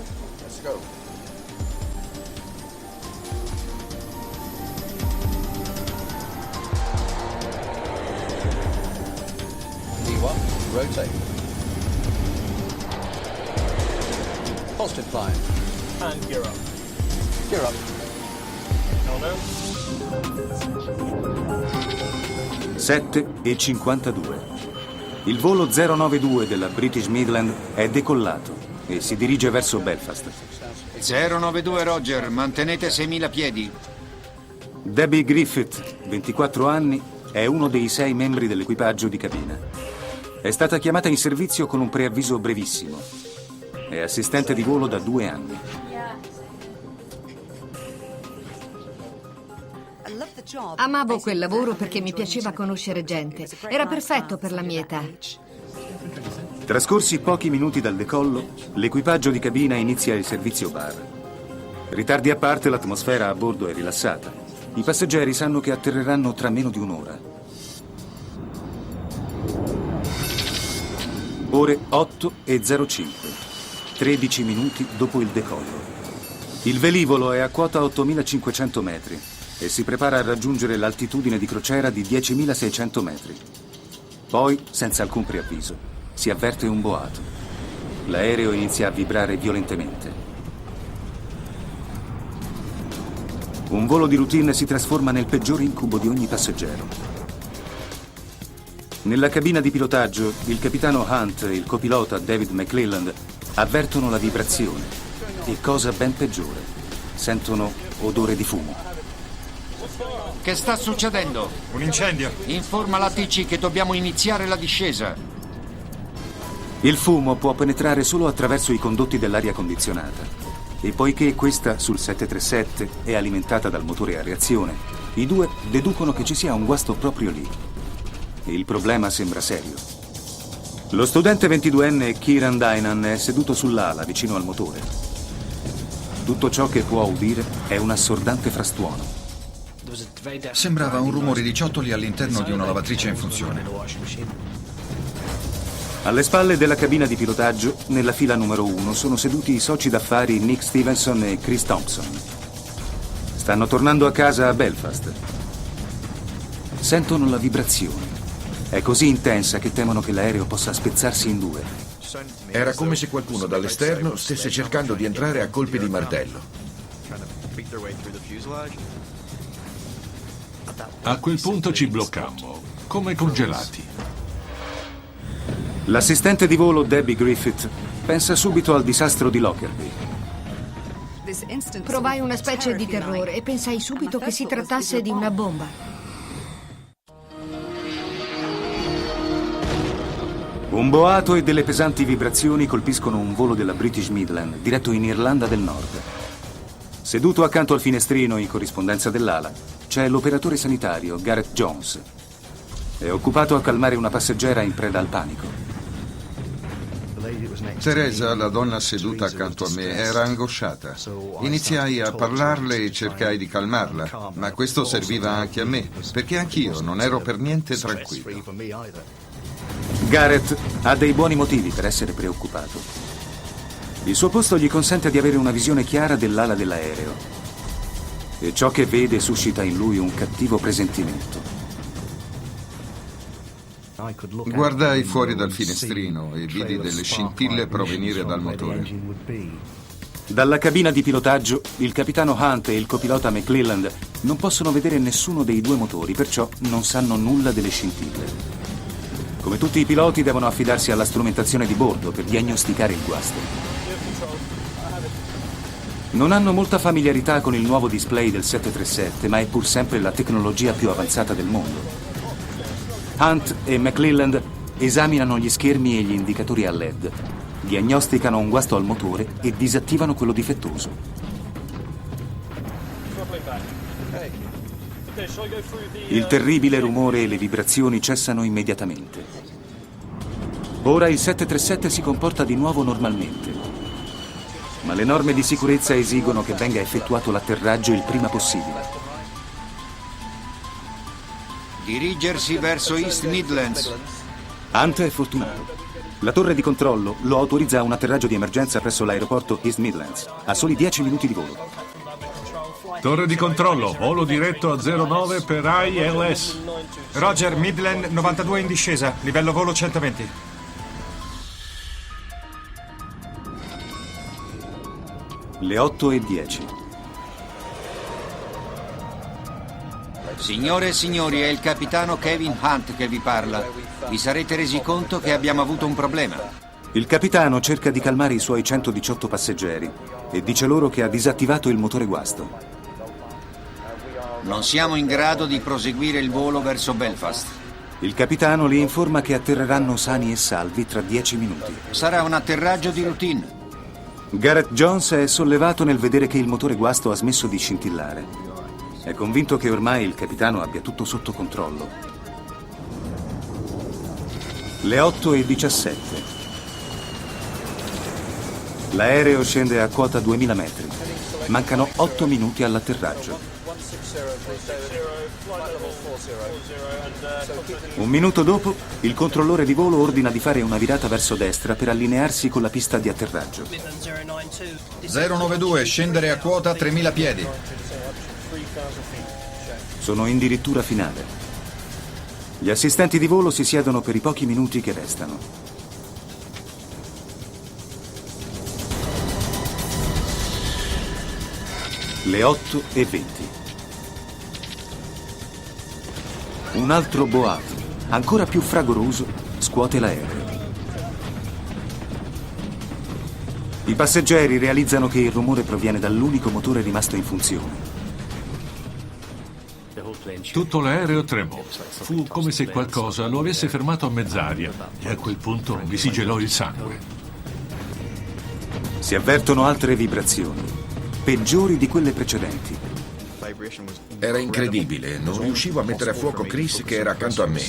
S17: Rotate. Positive climb. And gear up. Gear up. Hello.
S15: 7:52. Il volo 092 della British Midland è decollato e si dirige verso Belfast.
S2: 092 Roger, mantenete 6.000 piedi.
S15: Debbie Griffith, 24 anni, è uno dei 6 membri dell'equipaggio di cabina. È stata chiamata in servizio con un preavviso brevissimo. È assistente di volo da 2 anni.
S5: Amavo quel lavoro perché mi piaceva conoscere gente. Era perfetto per la mia età.
S15: Trascorsi pochi minuti dal decollo, l'equipaggio di cabina inizia il servizio bar. Ritardi a parte, l'atmosfera a bordo è rilassata. I passeggeri sanno che atterreranno tra meno di un'ora. Ore 8:05, 13 minuti dopo il decollo. Il velivolo è a quota 8.500 metri e si prepara a raggiungere l'altitudine di crociera di 10.600 metri. Poi, senza alcun preavviso, si avverte un boato. L'aereo inizia a vibrare violentemente. Un volo di routine si trasforma nel peggior incubo di ogni passeggero. Nella cabina di pilotaggio, il capitano Hunt e il copilota David McClelland avvertono la vibrazione e, cosa ben peggiore, sentono odore di fumo.
S2: Che sta succedendo?
S11: Un incendio.
S2: Informa l'ATC che dobbiamo iniziare la discesa.
S15: Il fumo può penetrare solo attraverso i condotti dell'aria condizionata e poiché questa sul 737 è alimentata dal motore a reazione, i due deducono che ci sia un guasto proprio lì. Il problema sembra serio. Lo studente 22enne Kieran Dynan è seduto sull'ala vicino al motore. Tutto ciò che può udire è un assordante frastuono.
S17: Sembrava un rumore di ciottoli all'interno di una lavatrice in funzione.
S15: Alle spalle della cabina di pilotaggio, nella fila numero 1, sono seduti i soci d'affari Nick Stevenson e Chris Thompson. Stanno tornando a casa a Belfast. Sentono la vibrazione. È così intensa che temono che l'aereo possa spezzarsi in due.
S18: Era come se qualcuno dall'esterno stesse cercando di entrare a colpi di martello.
S16: A quel punto ci bloccammo, come congelati.
S15: L'assistente di volo Debbie Griffith pensa subito al disastro di Lockerbie.
S5: Provai una specie di terrore e pensai subito che si trattasse di una bomba.
S15: Un boato e delle pesanti vibrazioni colpiscono un volo della British Midland diretto in Irlanda del Nord. Seduto accanto al finestrino in corrispondenza dell'ala c'è l'operatore sanitario Gareth Jones. È occupato a calmare una passeggera in preda al panico.
S9: Teresa, la donna seduta accanto a me, era angosciata. Iniziai a parlarle e cercai di calmarla, ma questo serviva anche a me, perché anch'io non ero per niente tranquillo.
S15: Gareth ha dei buoni motivi per essere preoccupato. Il suo posto gli consente di avere una visione chiara dell'ala dell'aereo e ciò che vede suscita in lui un cattivo presentimento.
S9: Guardai fuori dal finestrino e vidi delle scintille provenire dal motore.
S15: Dalla cabina di pilotaggio, il capitano Hunt e il copilota McClelland non possono vedere nessuno dei due motori, perciò non sanno nulla delle scintille. Come tutti i piloti devono affidarsi alla strumentazione di bordo per diagnosticare il guasto. Non hanno molta familiarità con il nuovo display del 737, ma è pur sempre la tecnologia più avanzata del mondo. Hunt e McClelland esaminano gli schermi e gli indicatori a LED, diagnosticano un guasto al motore e disattivano quello difettoso. Il terribile rumore e le vibrazioni cessano immediatamente. Ora il 737 si comporta di nuovo normalmente, ma le norme di sicurezza esigono che venga effettuato l'atterraggio il prima possibile.
S19: Dirigersi verso East Midlands.
S15: Hunt è fortunato. La torre di controllo lo autorizza a un atterraggio di emergenza presso l'aeroporto East Midlands, a soli 10 minuti di volo.
S16: Torre di controllo, volo diretto a 09 per ILS.
S11: Roger, Midland 92 in discesa, livello volo 120.
S15: Le 8:10.
S19: Signore e signori, è il capitano Kevin Hunt che vi parla. Vi sarete resi conto che abbiamo avuto un problema.
S15: Il capitano cerca di calmare i suoi 118 passeggeri e dice loro che ha disattivato il motore guasto.
S19: Non siamo in grado di proseguire il volo verso Belfast.
S15: Il capitano li informa che atterreranno sani e salvi tra 10 minuti.
S19: Sarà un atterraggio di routine.
S15: Gareth Jones è sollevato nel vedere che il motore guasto ha smesso di scintillare. È convinto che ormai il capitano abbia tutto sotto controllo. Le 8:17. L'aereo scende a quota 2000 metri. Mancano 8 minuti all'atterraggio. Un minuto dopo, il controllore di volo ordina di fare una virata verso destra per allinearsi con la pista di atterraggio.
S17: 092, scendere a quota 3000 piedi.
S15: Sono in dirittura finale. Gli assistenti di volo si siedono per i pochi minuti che restano. Le 8:20. Un altro boato, ancora più fragoroso, scuote l'aereo. I passeggeri realizzano che il rumore proviene dall'unico motore rimasto in funzione.
S16: Tutto l'aereo tremò. Fu come se qualcosa lo avesse fermato a mezz'aria e a quel punto mi si gelò il sangue.
S15: Si avvertono altre vibrazioni, peggiori di quelle precedenti.
S18: Era incredibile, non riuscivo a mettere a fuoco Chris che era accanto a me.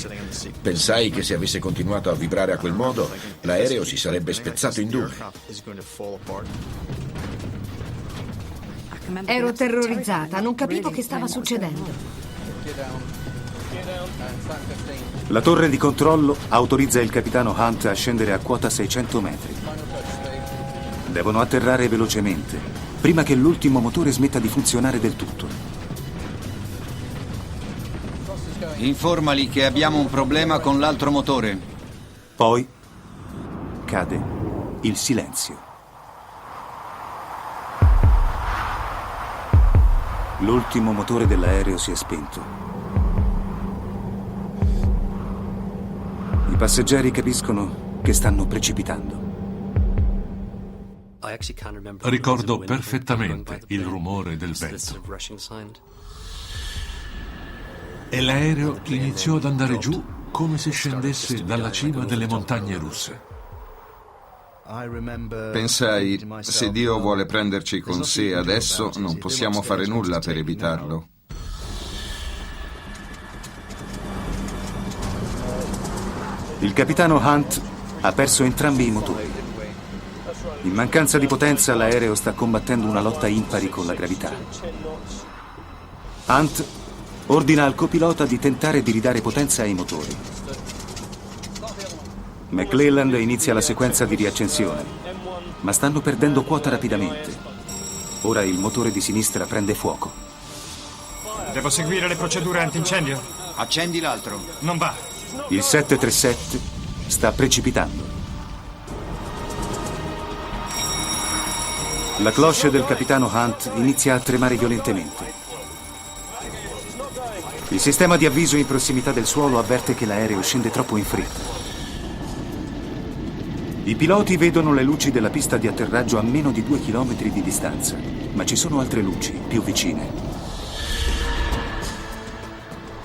S18: Pensai che se avesse continuato a vibrare a quel modo, l'aereo si sarebbe spezzato in due.
S5: Ero terrorizzata, non capivo che stava succedendo.
S15: La torre di controllo autorizza il capitano Hunt a scendere a quota 600 metri. Devono atterrare velocemente, prima che l'ultimo motore smetta di funzionare del tutto.
S19: Informali che abbiamo un problema con l'altro motore.
S15: Poi cade il silenzio. L'ultimo motore dell'aereo si è spento. I passeggeri capiscono che stanno precipitando.
S16: Ricordo perfettamente il rumore del vento. E l'aereo iniziò ad andare giù come se scendesse dalla cima delle montagne russe.
S9: Pensai, se Dio vuole prenderci con sé adesso, non possiamo fare nulla per evitarlo.
S15: Il capitano Hunt ha perso entrambi i motori. In mancanza di potenza, l'aereo sta combattendo una lotta impari con la gravità. Hunt ordina al copilota di tentare di ridare potenza ai motori. McClelland inizia la sequenza di riaccensione, ma stanno perdendo quota rapidamente. Ora il motore di sinistra prende fuoco.
S11: Devo seguire le procedure antincendio?
S19: Accendi l'altro.
S11: Non va.
S15: Il 737 sta precipitando. La cloche del capitano Hunt inizia a tremare violentemente. Il sistema di avviso in prossimità del suolo avverte che l'aereo scende troppo in fretta. I piloti vedono le luci della pista di atterraggio a meno di 2 chilometri di distanza, ma ci sono altre luci più vicine.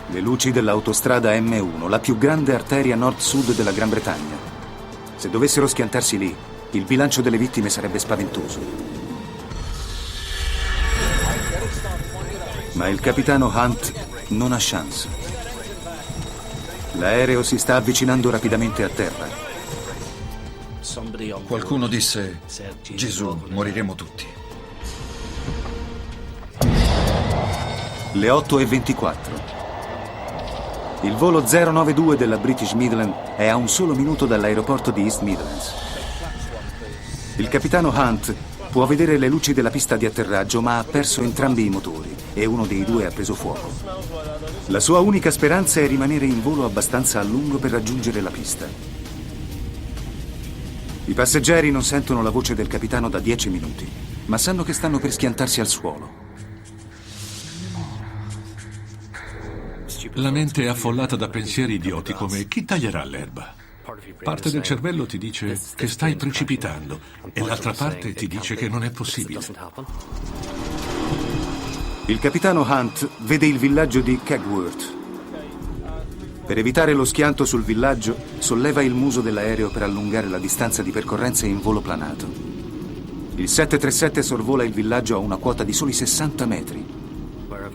S15: Le luci dell'autostrada M1, la più grande arteria nord-sud della Gran Bretagna. Se dovessero schiantarsi lì, il bilancio delle vittime sarebbe spaventoso. Ma il capitano Hunt non ha chance. L'aereo si sta avvicinando rapidamente a terra.
S17: Qualcuno disse: Gesù, moriremo tutti.
S15: Le 8:24. Il volo 092 della British Midland è a un solo minuto dall'aeroporto di East Midlands. Il capitano Hunt può vedere le luci della pista di atterraggio, ma ha perso entrambi i motori e uno dei due ha preso fuoco. La sua unica speranza è rimanere in volo abbastanza a lungo per raggiungere la pista. I passeggeri non sentono la voce del capitano da 10 minuti, ma sanno che stanno per schiantarsi al suolo.
S16: La mente è affollata da pensieri idioti come chi taglierà l'erba? Parte del cervello ti dice che stai precipitando e l'altra parte ti dice che non è possibile.
S15: Il capitano Hunt vede il villaggio di Kegworth. Per evitare lo schianto sul villaggio, solleva il muso dell'aereo per allungare la distanza di percorrenza in volo planato. Il 737 sorvola il villaggio a una quota di soli 60 metri.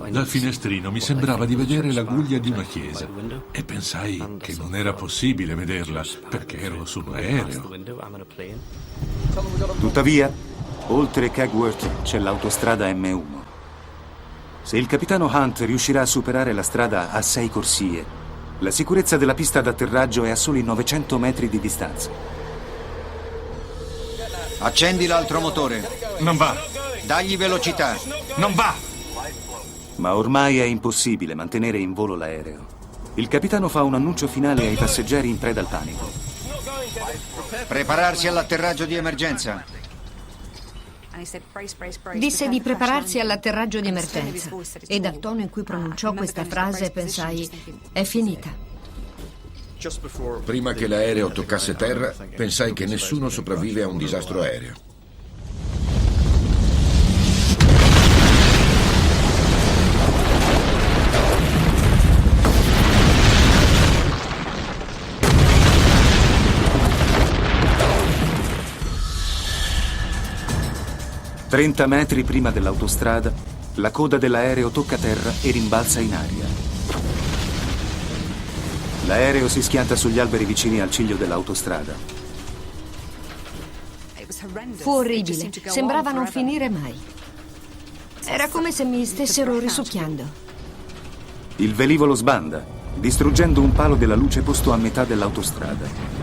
S16: Dal finestrino mi sembrava di vedere la guglia di una chiesa e pensai che non era possibile vederla perché ero su un aereo.
S15: Tuttavia, oltre Kegworth c'è l'autostrada M1. Se il capitano Hunt riuscirà a superare la strada a 6 corsie, la sicurezza della pista d'atterraggio è a soli 900 metri di distanza.
S19: Accendi l'altro motore.
S11: Non va.
S19: Dagli velocità.
S11: Non va.
S15: Ma ormai è impossibile mantenere in volo l'aereo. Il capitano fa un annuncio finale ai passeggeri in preda al panico.
S19: Prepararsi all'atterraggio di emergenza.
S5: Disse di prepararsi all'atterraggio di emergenza e dal tono in cui pronunciò questa frase pensai: è finita.
S18: Prima che l'aereo toccasse terra, pensai che nessuno sopravvive a un disastro aereo.
S15: «30 metri prima dell'autostrada, la coda dell'aereo tocca terra e rimbalza in aria. L'aereo si schianta sugli alberi vicini al ciglio dell'autostrada.
S5: Fu orribile, sembrava non finire mai. Era come se mi stessero risucchiando.
S15: Il velivolo sbanda distruggendo un palo della luce posto a metà dell'autostrada.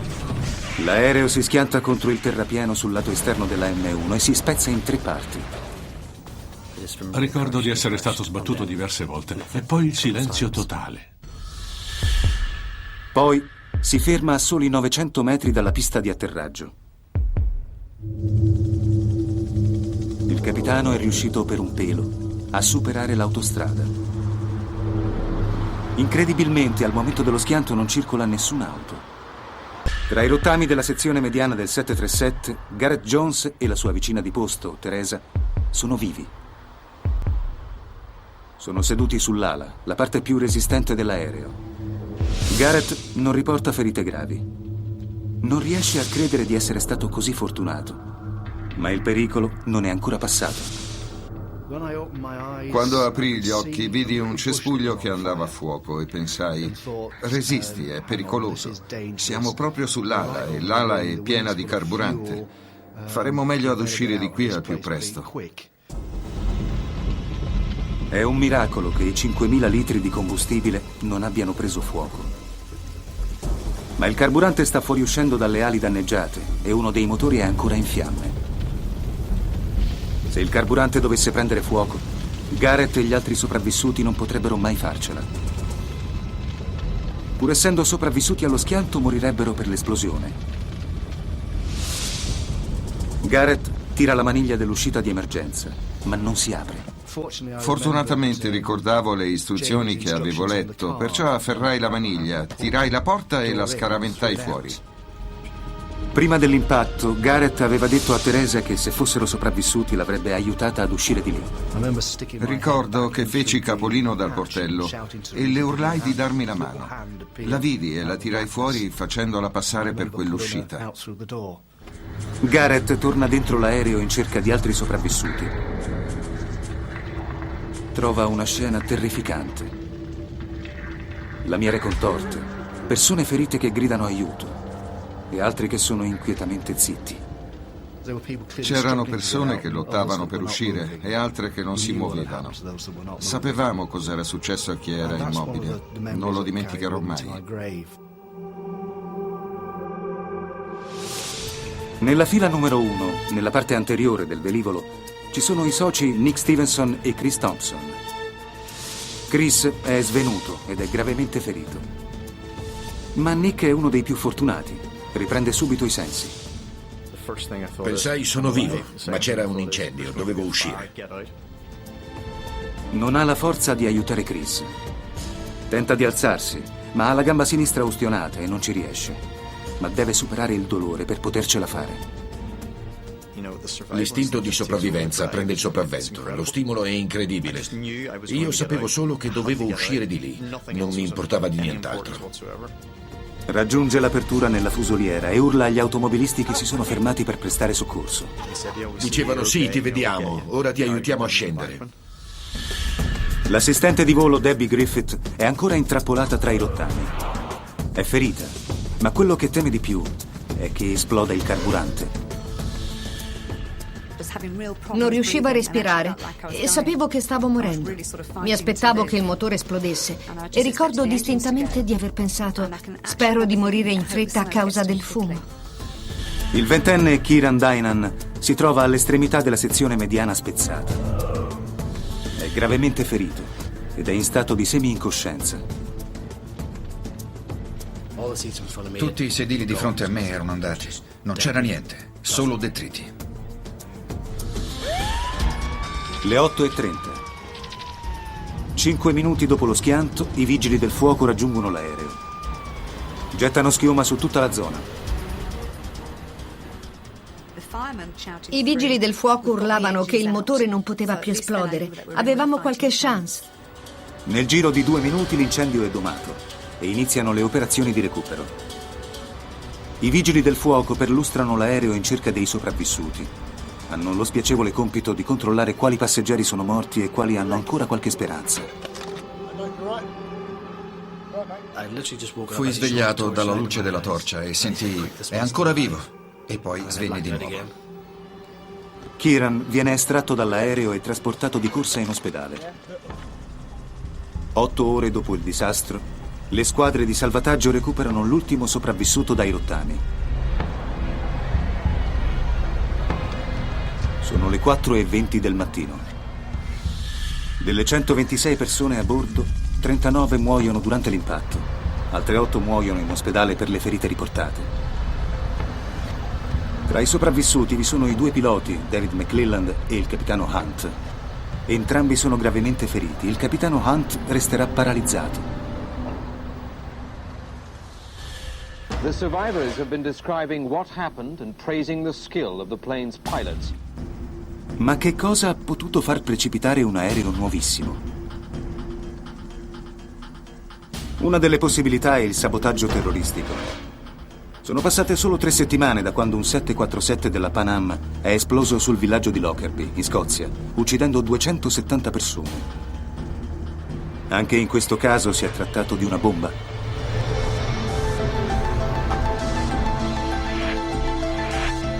S15: L'aereo si schianta contro il terrapieno sul lato esterno della M1 e si spezza in 3 parti.
S16: Ricordo di essere stato sbattuto diverse volte e poi il silenzio totale.
S15: Poi si ferma a soli 900 metri dalla pista di atterraggio. Il capitano è riuscito per un pelo a superare l'autostrada. Incredibilmente, al momento dello schianto non circola nessun'auto. Tra i rottami della sezione mediana del 737, Gareth Jones e la sua vicina di posto, Teresa, sono vivi. Sono seduti sull'ala, la parte più resistente dell'aereo. Gareth non riporta ferite gravi. Non riesce a credere di essere stato così fortunato, ma il pericolo non è ancora passato.
S9: Quando aprì gli occhi vidi un cespuglio che andava a fuoco e pensai: resisti, è pericoloso. Siamo proprio sull'ala e l'ala è piena di carburante. Faremo meglio ad uscire di qui al più presto.
S15: È un miracolo che i 5.000 litri di combustibile non abbiano preso fuoco. Ma il carburante sta fuoriuscendo dalle ali danneggiate e uno dei motori è ancora in fiamme. Se il carburante dovesse prendere fuoco, Gareth e gli altri sopravvissuti non potrebbero mai farcela. Pur essendo sopravvissuti allo schianto, morirebbero per l'esplosione. Gareth tira la maniglia dell'uscita di emergenza, ma non si apre.
S9: Fortunatamente ricordavo le istruzioni che avevo letto, perciò afferrai la maniglia, tirai la porta e la scaraventai fuori.
S15: Prima dell'impatto, Gareth aveva detto a Teresa che se fossero sopravvissuti l'avrebbe aiutata ad uscire di lì.
S9: Ricordo che feci capolino dal portello e le urlai di darmi la mano. La vidi e la tirai fuori facendola passare per quell'uscita.
S15: Gareth torna dentro l'aereo in cerca di altri sopravvissuti. Trova una scena terrificante. Lamiere contorte, persone ferite che gridano aiuto e altri che sono inquietamente zitti.
S9: C'erano persone che lottavano per uscire e altre che non si muovevano. Sapevamo cos'era successo a chi era immobile. Non lo dimenticherò mai.
S15: Nella fila numero 1, nella parte anteriore del velivolo, ci sono i soci Nick Stevenson e Chris Thompson. Chris è svenuto ed è gravemente ferito. Ma Nick è uno dei più fortunati. Riprende subito i sensi.
S18: Pensai: sono vivo, ma c'era un incendio, dovevo uscire.
S15: Non ha la forza di aiutare Chris. Tenta di alzarsi, ma ha la gamba sinistra ustionata e non ci riesce. Ma deve superare il dolore per potercela fare.
S18: L'istinto di sopravvivenza prende il sopravvento. Lo stimolo è incredibile. Io sapevo solo che dovevo uscire di lì. Non mi importava di nient'altro.
S15: Raggiunge l'apertura nella fusoliera e urla agli automobilisti che si sono fermati per prestare soccorso.
S18: Dicevano: sì, ti vediamo, ora ti aiutiamo a scendere.
S15: L'assistente di volo Debbie Griffith è ancora intrappolata tra i rottami. È ferita, ma quello che teme di più è che esploda il carburante.
S5: Non riuscivo a respirare e sapevo che stavo morendo. Mi aspettavo che il motore esplodesse e ricordo distintamente di aver pensato: spero di morire in fretta a causa del fumo.
S15: Il 20enne Kieran Dynan si trova all'estremità della sezione mediana spezzata. È gravemente ferito ed è in stato di semi-incoscienza.
S17: Tutti i sedili di fronte a me erano andati. Non c'era niente, solo detriti.
S15: Le 8:30. 5 minuti dopo lo schianto, i vigili del fuoco raggiungono l'aereo. Gettano schiuma su tutta la zona.
S5: I vigili del fuoco urlavano che il motore non poteva più esplodere. Avevamo qualche chance.
S15: Nel giro di 2 minuti l'incendio è domato e iniziano le operazioni di recupero. I vigili del fuoco perlustrano l'aereo in cerca dei sopravvissuti. Hanno lo spiacevole compito di controllare quali passeggeri sono morti e quali hanno ancora qualche speranza.
S17: Fui svegliato dalla luce della torcia e sentii: è ancora vivo. E poi svegli di nuovo.
S15: Kieran viene estratto dall'aereo e trasportato di corsa in ospedale. 8 ore dopo il disastro, Le squadre di salvataggio recuperano l'ultimo sopravvissuto dai rottami. Sono le 4:20 del mattino. Delle 126 persone a bordo, 39 muoiono durante l'impatto. Altre 8 muoiono in ospedale per le ferite riportate. Tra i sopravvissuti vi sono i 2 piloti, David McClelland e il capitano Hunt. Entrambi sono gravemente feriti. Il capitano Hunt resterà paralizzato.
S20: The survivors have been describing what happened and praising the skill of the plane's pilots.
S15: Ma che cosa ha potuto far precipitare un aereo nuovissimo? Una delle possibilità è il sabotaggio terroristico. Sono passate solo 3 settimane da quando un 747 della Pan Am è esploso sul villaggio di Lockerbie, in Scozia, uccidendo 270 persone. Anche in questo caso si è trattato di una bomba.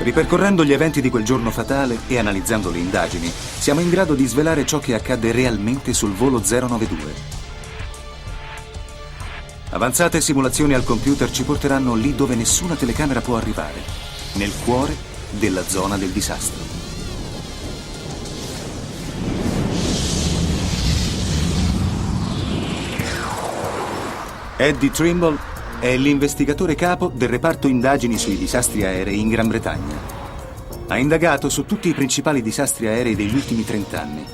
S15: Ripercorrendo gli eventi di quel giorno fatale e analizzando le indagini, siamo in grado di svelare ciò che accadde realmente sul volo 092. Avanzate simulazioni al computer ci porteranno lì dove nessuna telecamera può arrivare, nel cuore della zona del disastro. Eddie Trimble è l'investigatore capo del reparto indagini sui disastri aerei in Gran Bretagna. Ha indagato su tutti i principali disastri aerei degli ultimi 30 anni.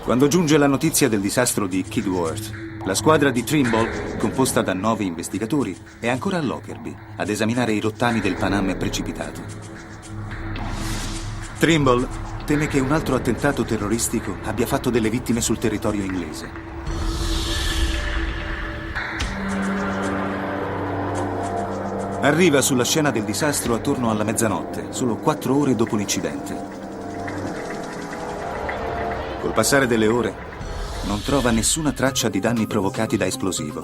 S15: Quando giunge la notizia del disastro di Kidworth, la squadra di Trimble, composta da 9 investigatori, è ancora a Lockerbie ad esaminare i rottami del Pan Am precipitato. Trimble teme che un altro attentato terroristico abbia fatto delle vittime sul territorio inglese. Arriva sulla scena del disastro attorno alla mezzanotte, solo 4 ore dopo l'incidente. Col passare delle ore, non trova nessuna traccia di danni provocati da esplosivo.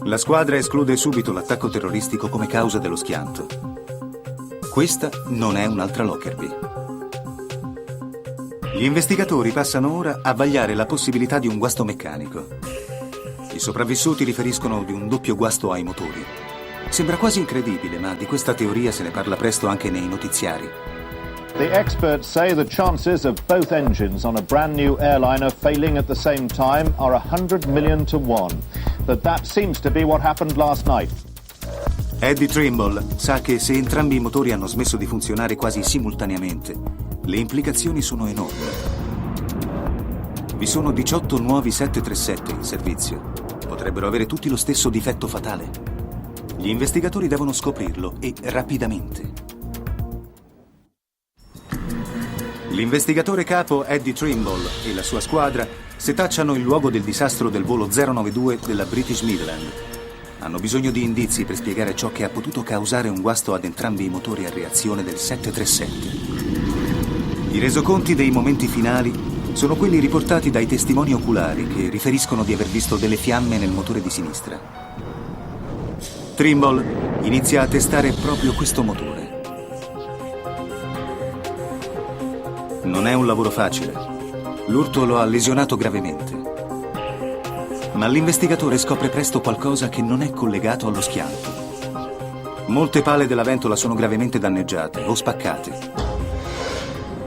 S15: La squadra esclude subito l'attacco terroristico come causa dello schianto. Questa non è un'altra Lockerbie. Gli investigatori passano ora a vagliare la possibilità di un guasto meccanico. I sopravvissuti riferiscono di un doppio guasto ai motori. Sembra quasi incredibile, ma di questa teoria se ne parla presto anche nei notiziari.
S10: The experts say the chances of both engines on a brand new airliner failing at the same time are 100 million to 1. But that seems to be what happened last night.
S15: Eddie Trimble sa che se entrambi i motori hanno smesso di funzionare quasi simultaneamente, le implicazioni sono enormi. Vi sono 18 nuovi 737 in servizio. Potrebbero avere tutti lo stesso difetto fatale. Gli investigatori devono scoprirlo e rapidamente. L'investigatore capo Eddie Trimble e la sua squadra setacciano il luogo del disastro del volo 092 della British Midland. Hanno bisogno di indizi per spiegare ciò che ha potuto causare un guasto ad entrambi i motori a reazione del 737. I resoconti dei momenti finali sono quelli riportati dai testimoni oculari che riferiscono di aver visto delle fiamme nel motore di sinistra. Trimble inizia a testare proprio questo motore. Non è un lavoro facile. L'urto lo ha lesionato gravemente. Ma l'investigatore scopre presto qualcosa che non è collegato allo schianto. Molte pale della ventola sono gravemente danneggiate o spaccate.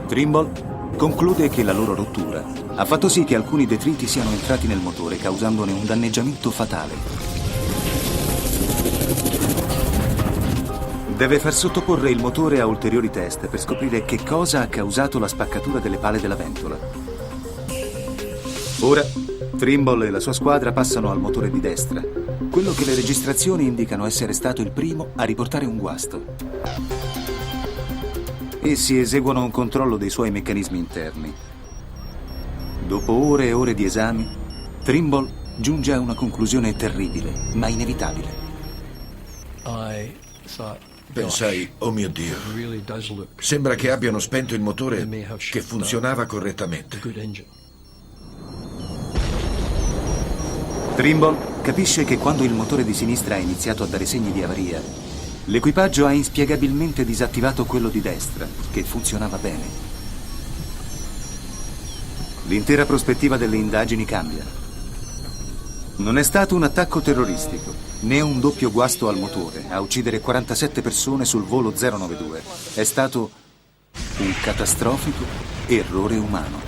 S15: Trimble conclude che la loro rottura ha fatto sì che alcuni detriti siano entrati nel motore, causandone un danneggiamento fatale. Deve far sottoporre il motore a ulteriori test per scoprire che cosa ha causato la spaccatura delle pale della ventola. Ora, Trimble e la sua squadra passano al motore di destra, quello che le registrazioni indicano essere stato il primo a riportare un guasto. Essi eseguono un controllo dei suoi meccanismi interni. Dopo ore e ore di esami, Trimble giunge a una conclusione terribile, ma inevitabile.
S18: Pensai, oh mio Dio, sembra che abbiano spento il motore che funzionava correttamente.
S15: Trimble capisce che quando il motore di sinistra ha iniziato a dare segni di avaria, l'equipaggio ha inspiegabilmente disattivato quello di destra, che funzionava bene. L'intera prospettiva delle indagini cambia. Non è stato un attacco terroristico, né un doppio guasto al motore a uccidere 47 persone sul volo 092. È stato un catastrofico errore umano.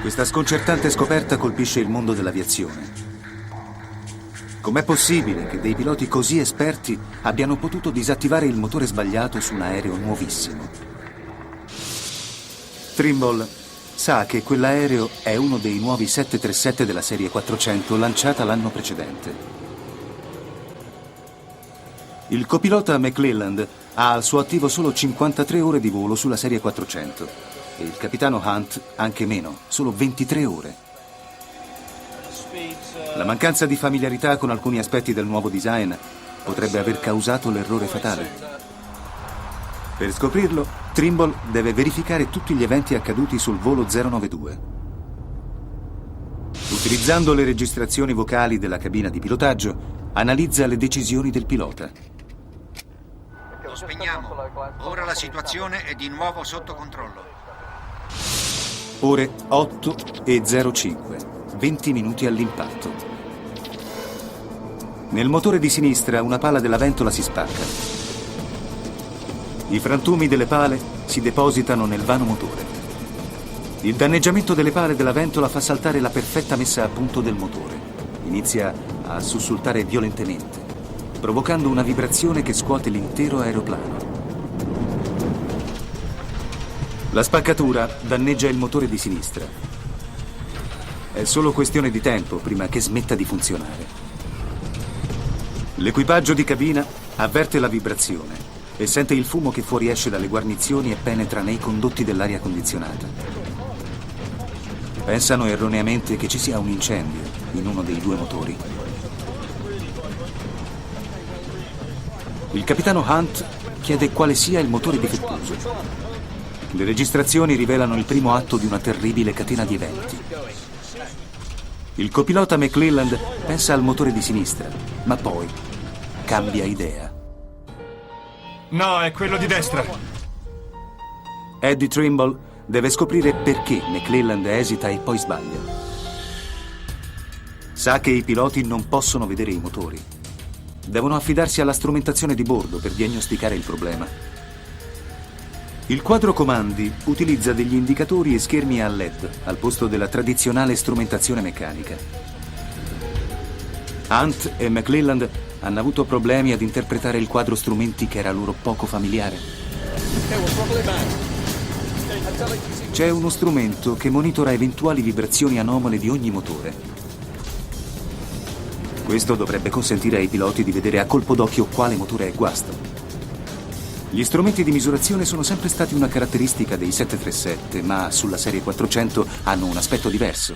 S15: Questa sconcertante scoperta colpisce il mondo dell'aviazione. Com'è possibile che dei piloti così esperti abbiano potuto disattivare il motore sbagliato su un aereo nuovissimo? Trimble sa che quell'aereo è uno dei nuovi 737 della serie 400 lanciata l'anno precedente. Il copilota McClelland ha al suo attivo solo 53 ore di volo sulla serie 400 e il capitano Hunt anche meno, solo 23 ore. La mancanza di familiarità con alcuni aspetti del nuovo design potrebbe aver causato l'errore fatale. Per scoprirlo, Trimble deve verificare tutti gli eventi accaduti sul volo 092. Utilizzando le registrazioni vocali della cabina di pilotaggio, analizza le decisioni del pilota.
S19: Lo spegniamo. Ora la situazione è di nuovo sotto controllo.
S15: Ore 8:05. 20 minuti all'impatto. Nel motore di sinistra una pala della ventola si spacca. I frantumi delle pale si depositano nel vano motore. Il danneggiamento delle pale della ventola fa saltare la perfetta messa a punto del motore. Inizia a sussultare violentemente, provocando una vibrazione che scuote l'intero aeroplano. La spaccatura danneggia il motore di sinistra. È solo questione di tempo prima che smetta di funzionare. L'equipaggio di cabina avverte la vibrazione e sente il fumo che fuoriesce dalle guarnizioni e penetra nei condotti dell'aria condizionata. Pensano erroneamente che ci sia un incendio in uno dei due motori. Il capitano Hunt chiede quale sia il motore difettoso. Le registrazioni rivelano il primo atto di una terribile catena di eventi. Il copilota McClelland pensa al motore di sinistra, ma poi cambia idea.
S11: No, è quello di destra.
S15: Eddie Trimble deve scoprire perché McClelland esita e poi sbaglia. Sa che i piloti non possono vedere i motori. Devono affidarsi alla strumentazione di bordo per diagnosticare il problema. Il quadro comandi utilizza degli indicatori e schermi a LED al posto della tradizionale strumentazione meccanica. Hunt e McClelland hanno avuto problemi ad interpretare il quadro strumenti che era loro poco familiare. C'è uno strumento che monitora eventuali vibrazioni anomale di ogni motore. Questo dovrebbe consentire ai piloti di vedere a colpo d'occhio quale motore è guasto. Gli strumenti di misurazione sono sempre stati una caratteristica dei 737, ma sulla serie 400 hanno un aspetto diverso.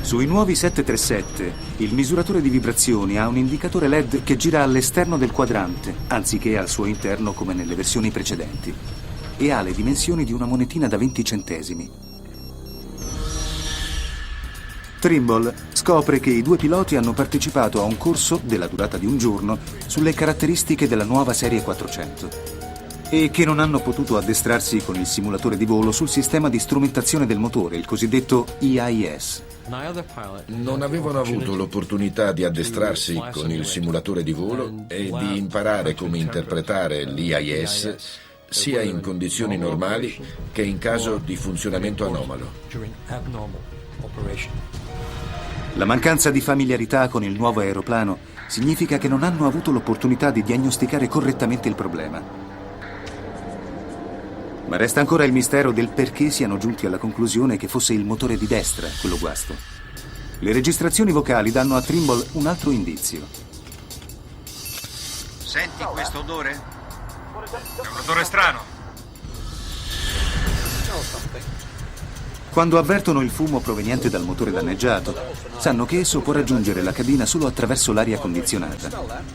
S15: Sui nuovi 737, il misuratore di vibrazioni ha un indicatore LED che gira all'esterno del quadrante, anziché al suo interno come nelle versioni precedenti, e ha le dimensioni di una monetina da 20 centesimi. Trimble scopre che i due piloti hanno partecipato a un corso della durata di un giorno sulle caratteristiche della nuova serie 400 e che non hanno potuto addestrarsi con il simulatore di volo sul sistema di strumentazione del motore, il cosiddetto EIS.
S18: Non avevano avuto l'opportunità di addestrarsi con il simulatore di volo e di imparare come interpretare l'EIS sia in condizioni normali che in caso di funzionamento anomalo.
S15: La mancanza di familiarità con il nuovo aeroplano significa che non hanno avuto l'opportunità di diagnosticare correttamente il problema. Ma resta ancora il mistero del perché siano giunti alla conclusione che fosse il motore di destra quello guasto. Le registrazioni vocali danno a Trimble un altro indizio.
S19: Senti questo odore?
S11: È un odore strano.
S15: Quando avvertono il fumo proveniente dal motore danneggiato, sanno che esso può raggiungere la cabina solo attraverso l'aria condizionata.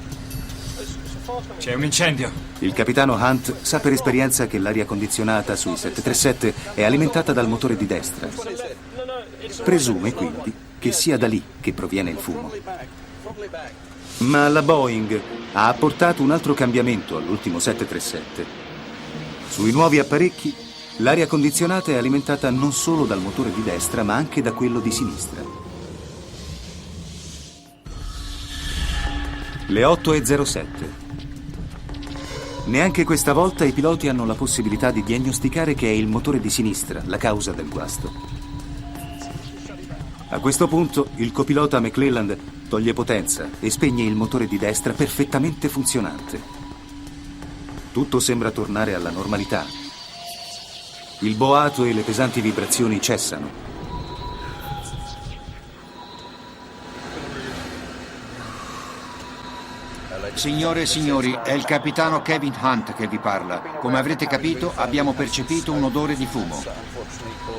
S11: C'è un incendio.
S15: Il capitano Hunt sa per esperienza che l'aria condizionata sui 737 è alimentata dal motore di destra. Presume quindi che sia da lì che proviene il fumo. Ma la Boeing ha apportato un altro cambiamento all'ultimo 737. Sui nuovi apparecchi L'aria condizionata è alimentata non solo dal motore di destra, ma anche da quello di sinistra. Le 8:07. Neanche questa volta i piloti hanno la possibilità di diagnosticare che è il motore di sinistra la causa del guasto. A questo punto il copilota McClelland toglie potenza e spegne il motore di destra perfettamente funzionante. Tutto sembra tornare alla normalità. Il boato e le pesanti vibrazioni cessano.
S19: Signore e signori, è il capitano Kevin Hunt che vi parla. Come avrete capito, abbiamo percepito un odore di fumo.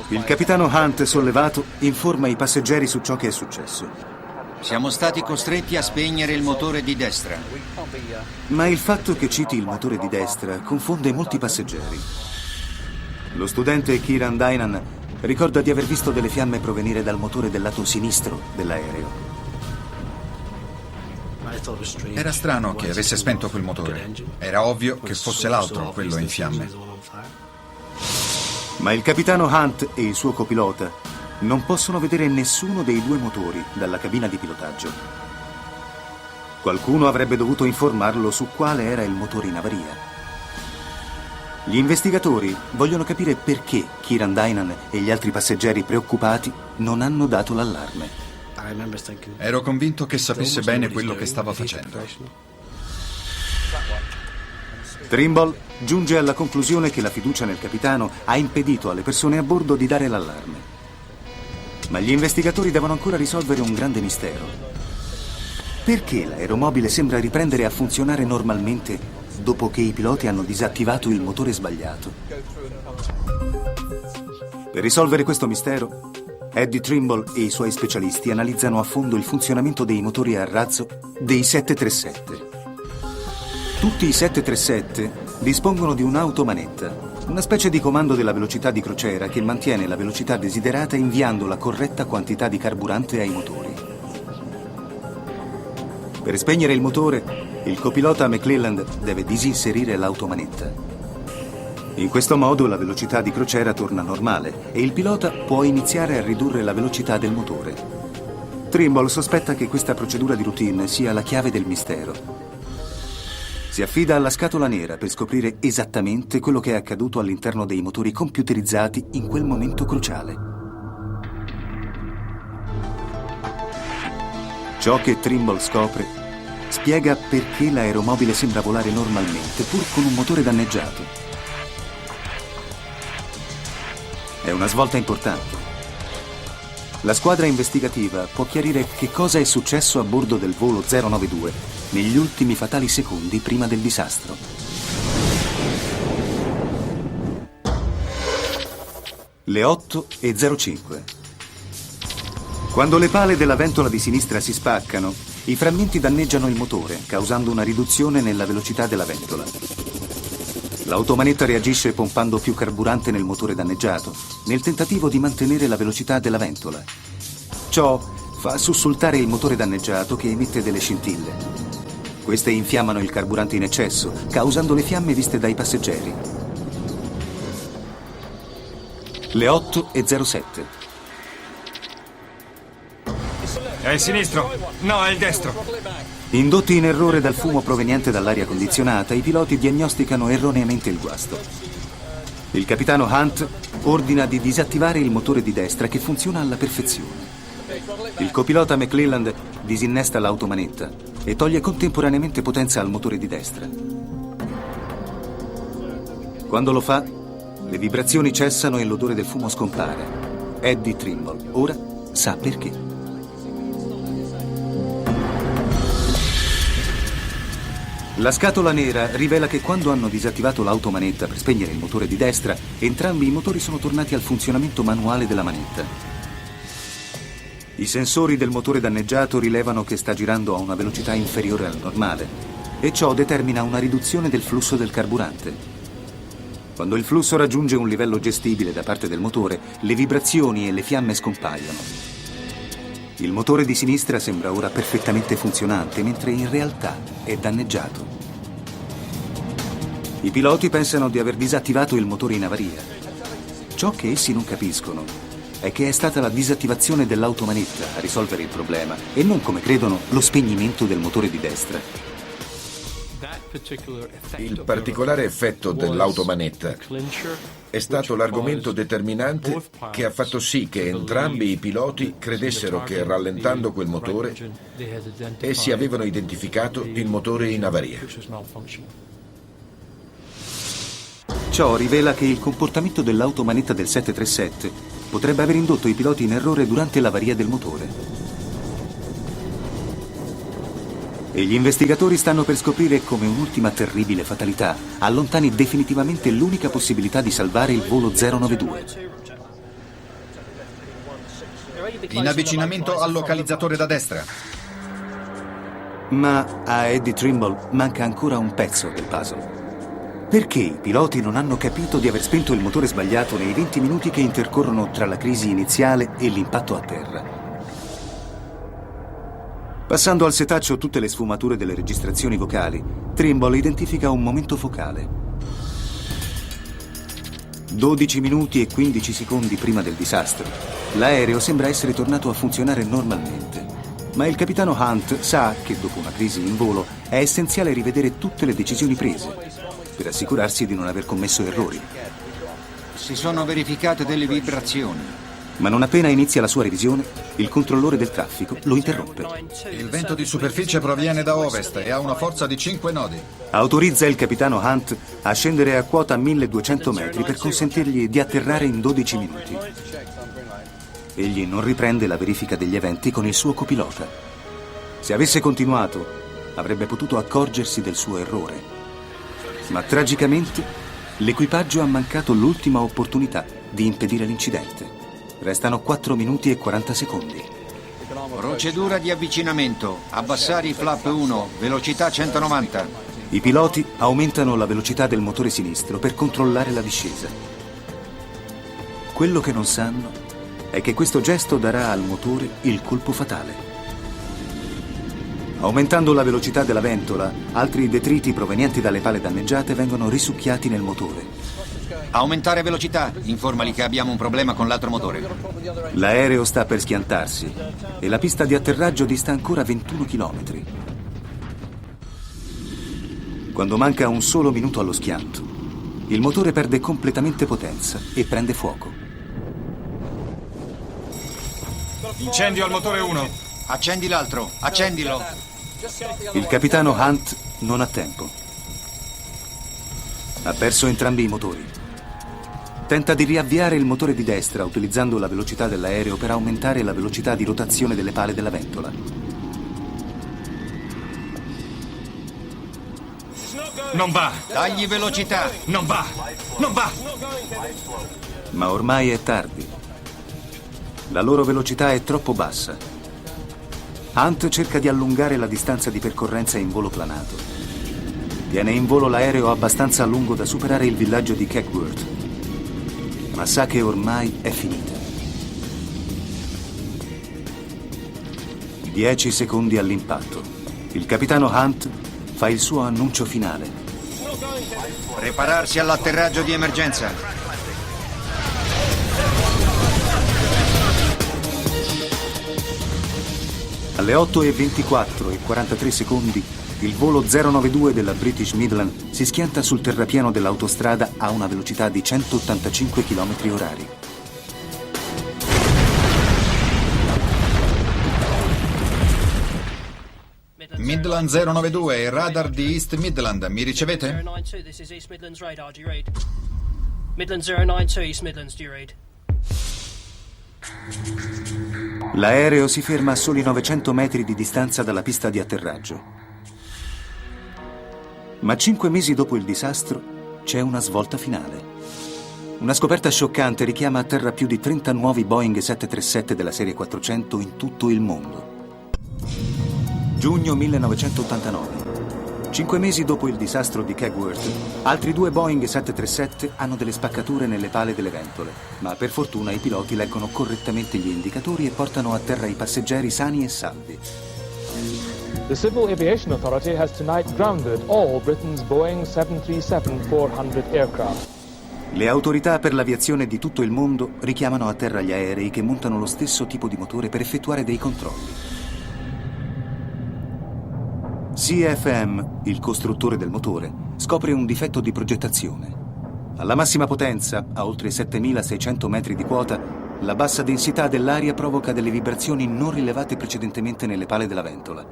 S15: Il capitano Hunt, sollevato, informa i passeggeri su ciò che è successo.
S19: Siamo stati costretti a spegnere il motore di destra.
S15: Ma il fatto che citi il motore di destra confonde molti passeggeri. Lo studente Kieran Dynan ricorda di aver visto delle fiamme provenire dal motore del lato sinistro dell'aereo.
S17: Era strano che avesse spento quel motore. Era ovvio che fosse l'altro quello in fiamme.
S15: Ma il capitano Hunt e il suo copilota non possono vedere nessuno dei due motori dalla cabina di pilotaggio. Qualcuno avrebbe dovuto informarlo su quale era il motore in avaria. Gli investigatori vogliono capire perché Kieran Dynan e gli altri passeggeri preoccupati non hanno dato l'allarme.
S17: Ero convinto che sapesse bene quello che stava facendo.
S15: Trimble giunge alla conclusione che la fiducia nel capitano ha impedito alle persone a bordo di dare l'allarme. Ma gli investigatori devono ancora risolvere un grande mistero. Perché l'aeromobile sembra riprendere a funzionare normalmente dopo che i piloti hanno disattivato il motore sbagliato? Per risolvere questo mistero, Eddie Trimble e i suoi specialisti analizzano a fondo il funzionamento dei motori a razzo dei 737. Tutti i 737 dispongono di un'automanetta, una specie di comando della velocità di crociera che mantiene la velocità desiderata inviando la corretta quantità di carburante ai motori. Per spegnere il motore, il copilota McClelland deve disinserire l'automanetta. In questo modo la velocità di crociera torna normale e il pilota può iniziare a ridurre la velocità del motore. Trimble sospetta che questa procedura di routine sia la chiave del mistero. Si affida alla scatola nera per scoprire esattamente quello che è accaduto all'interno dei motori computerizzati in quel momento cruciale. Ciò che Trimble scopre spiega perché l'aeromobile sembra volare normalmente, pur con un motore danneggiato. È una svolta importante. La squadra investigativa può chiarire che cosa è successo a bordo del volo 092 negli ultimi fatali secondi prima del disastro. Le 8:05. Quando le pale della ventola di sinistra si spaccano, i frammenti danneggiano il motore, causando una riduzione nella velocità della ventola. L'automanetta reagisce pompando più carburante nel motore danneggiato, nel tentativo di mantenere la velocità della ventola. Ciò fa sussultare il motore danneggiato che emette delle scintille. Queste infiammano il carburante in eccesso, causando le fiamme viste dai passeggeri. Le 8:07.
S11: È il sinistro? No, è il destro.
S15: Indotti in errore dal fumo proveniente dall'aria condizionata, i piloti diagnosticano erroneamente il guasto. Il capitano Hunt ordina di disattivare il motore di destra che funziona alla perfezione. Il copilota McClelland disinnesta l'automanetta e toglie contemporaneamente potenza al motore di destra. Quando lo fa, le vibrazioni cessano e l'odore del fumo scompare. Eddie Trimble ora sa perché. La scatola nera rivela che quando hanno disattivato l'automanetta per spegnere il motore di destra, entrambi i motori sono tornati al funzionamento manuale della manetta. I sensori del motore danneggiato rilevano che sta girando a una velocità inferiore al normale e ciò determina una riduzione del flusso del carburante. Quando il flusso raggiunge un livello gestibile da parte del motore, le vibrazioni e le fiamme scompaiono. Il motore di sinistra sembra ora perfettamente funzionante, mentre in realtà è danneggiato. I piloti pensano di aver disattivato il motore in avaria. Ciò che essi non capiscono è che è stata la disattivazione dell'automanetta a risolvere il problema e non, come credono, lo spegnimento del motore di destra.
S18: Il particolare effetto dell'automanetta è stato l'argomento determinante che ha fatto sì che entrambi i piloti credessero che rallentando quel motore essi avevano identificato il motore in avaria.
S15: Ciò rivela che il comportamento dell'automanetta del 737 potrebbe aver indotto i piloti in errore durante l'avaria del motore. E gli investigatori stanno per scoprire come un'ultima terribile fatalità allontani definitivamente l'unica possibilità di salvare il volo 092.
S19: In avvicinamento al localizzatore da destra.
S15: Ma a Eddie Trimble manca ancora un pezzo del puzzle. Perché i piloti non hanno capito di aver spento il motore sbagliato nei 20 minuti che intercorrono tra la crisi iniziale e l'impatto a terra? Passando al setaccio tutte le sfumature delle registrazioni vocali, Trimble identifica un momento focale. 12 minuti e 15 secondi prima del disastro, l'aereo sembra essere tornato a funzionare normalmente. Ma il capitano Hunt sa che dopo una crisi in volo è essenziale rivedere tutte le decisioni prese per assicurarsi di non aver commesso errori.
S19: Si sono verificate delle vibrazioni.
S15: Ma non appena inizia la sua revisione, il controllore del traffico lo interrompe.
S19: Il vento di superficie proviene da ovest e ha una forza di 5 nodi.
S15: Autorizza il capitano Hunt a scendere a quota 1200 metri per consentirgli di atterrare in 12 minuti. Egli non riprende la verifica degli eventi con il suo copilota. Se avesse continuato, avrebbe potuto accorgersi del suo errore. Ma tragicamente, l'equipaggio ha mancato l'ultima opportunità di impedire l'incidente. Restano 4 minuti e 40 secondi.
S19: Procedura di avvicinamento. Abbassare i flap 1, velocità 190.
S15: I piloti aumentano la velocità del motore sinistro per controllare la discesa. Quello che non sanno è che questo gesto darà al motore il colpo fatale. Aumentando la velocità della ventola, altri detriti provenienti dalle pale danneggiate vengono risucchiati nel motore.
S19: Aumentare velocità, informali che abbiamo un problema con l'altro motore.
S15: L'aereo sta per schiantarsi e la pista di atterraggio dista ancora 21 chilometri. Quando manca un solo minuto allo schianto, il motore perde completamente potenza e prende fuoco.
S11: Incendio al motore 1.
S19: Accendi l'altro, accendilo.
S15: Il capitano Hunt non ha tempo. Ha perso entrambi i motori. Tenta di riavviare il motore di destra utilizzando la velocità dell'aereo per aumentare la velocità di rotazione delle pale della ventola.
S11: Non va!
S19: Tagli velocità!
S11: Non va! Non va!
S15: Ma ormai è tardi. La loro velocità è troppo bassa. Hunt cerca di allungare la distanza di percorrenza in volo planato. Tiene in volo l'aereo abbastanza a lungo da superare il villaggio di Kegworth, ma sa che ormai è finita. 10 secondi all'impatto. Il capitano Hunt fa il suo annuncio finale.
S19: Prepararsi all'atterraggio di emergenza.
S15: Alle 8:24 e 43 secondi, il volo 092 della British Midland si schianta sul terrapieno dell'autostrada a una velocità di 185 km/h.
S19: Midland 092, il radar di East Midland, mi ricevete?
S21: Midland 092, East Midlands, do you read?
S15: L'aereo si ferma a soli 900 metri di distanza dalla pista di atterraggio. Ma 5 mesi dopo il disastro c'è una svolta finale. Una scoperta scioccante richiama a terra più di 30 nuovi Boeing 737 della serie 400 in tutto il mondo. Giugno 1989. 5 mesi dopo il disastro di Kegworth, altri 2 Boeing 737 hanno delle spaccature nelle pale delle ventole, ma per fortuna i piloti leggono correttamente gli indicatori e portano a terra i passeggeri sani e salvi.
S22: The Civil Aviation Authority has tonight grounded all Britain's Boeing 737-400 aircraft.
S15: Le autorità per l'aviazione di tutto il mondo richiamano a terra gli aerei che montano lo stesso tipo di motore per effettuare dei controlli. CFM, il costruttore del motore, scopre un difetto di progettazione. Alla massima potenza, a oltre 7.600 metri di quota, la bassa densità dell'aria provoca delle vibrazioni non rilevate precedentemente nelle pale della ventola.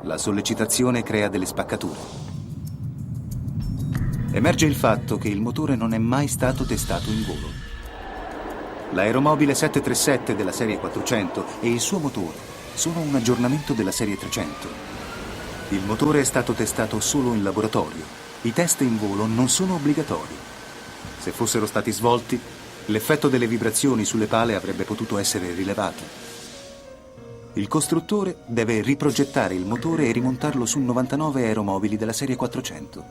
S15: La sollecitazione crea delle spaccature. Emerge il fatto che il motore non è mai stato testato in volo. L'aeromobile 737 della serie 400 e il suo motore sono un aggiornamento della serie 300. Il motore è stato testato solo in laboratorio. I test in volo non sono obbligatori. Se fossero stati svolti, l'effetto delle vibrazioni sulle pale avrebbe potuto essere rilevato. Il costruttore deve riprogettare il motore e rimontarlo su 99 aeromobili della serie 400.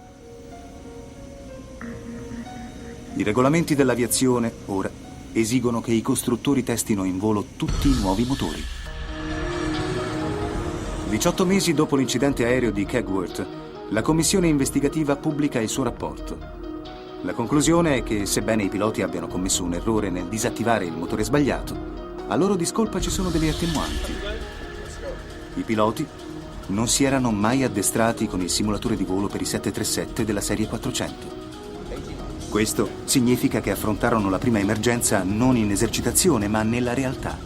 S15: I regolamenti dell'aviazione, ora, esigono che i costruttori testino in volo tutti i nuovi motori. 18 mesi dopo l'incidente aereo di Kegworth, la commissione investigativa pubblica il suo rapporto. La conclusione è che, sebbene i piloti abbiano commesso un errore nel disattivare il motore sbagliato, a loro discolpa ci sono delle attenuanti. I piloti non si erano mai addestrati con il simulatore di volo per i 737 della serie 400. Questo significa che affrontarono la prima emergenza non in esercitazione, ma nella realtà.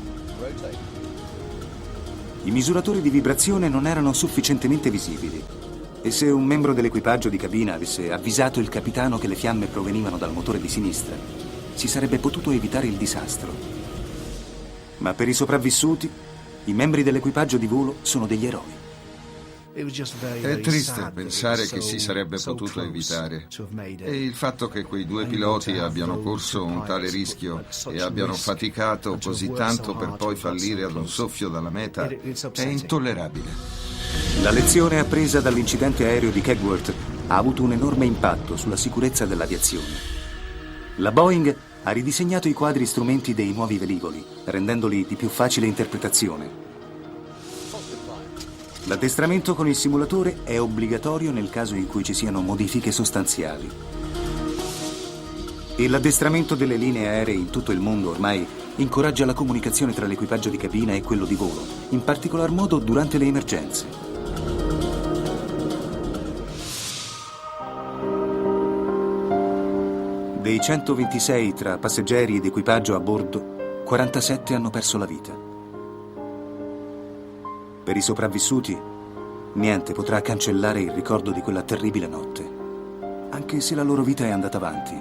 S15: I misuratori di vibrazione non erano sufficientemente visibili e se un membro dell'equipaggio di cabina avesse avvisato il capitano che le fiamme provenivano dal motore di sinistra, si sarebbe potuto evitare il disastro. Ma per i sopravvissuti, i membri dell'equipaggio di volo sono degli eroi.
S9: È triste pensare che si sarebbe potuto evitare. E il fatto che quei due piloti abbiano corso un tale rischio e abbiano faticato così tanto per poi fallire ad un soffio dalla meta è intollerabile.
S15: La lezione appresa dall'incidente aereo di Kegworth ha avuto un enorme impatto sulla sicurezza dell'aviazione. La Boeing ha ridisegnato i quadri strumenti dei nuovi velivoli, rendendoli di più facile interpretazione. L'addestramento con il simulatore è obbligatorio nel caso in cui ci siano modifiche sostanziali. E l'addestramento delle linee aeree in tutto il mondo ormai incoraggia la comunicazione tra l'equipaggio di cabina e quello di volo, in particolar modo durante le emergenze. Dei 126 tra passeggeri ed equipaggio a bordo, 47 hanno perso la vita. Per i sopravvissuti, niente potrà cancellare il ricordo di quella terribile notte, anche se la loro vita è andata avanti.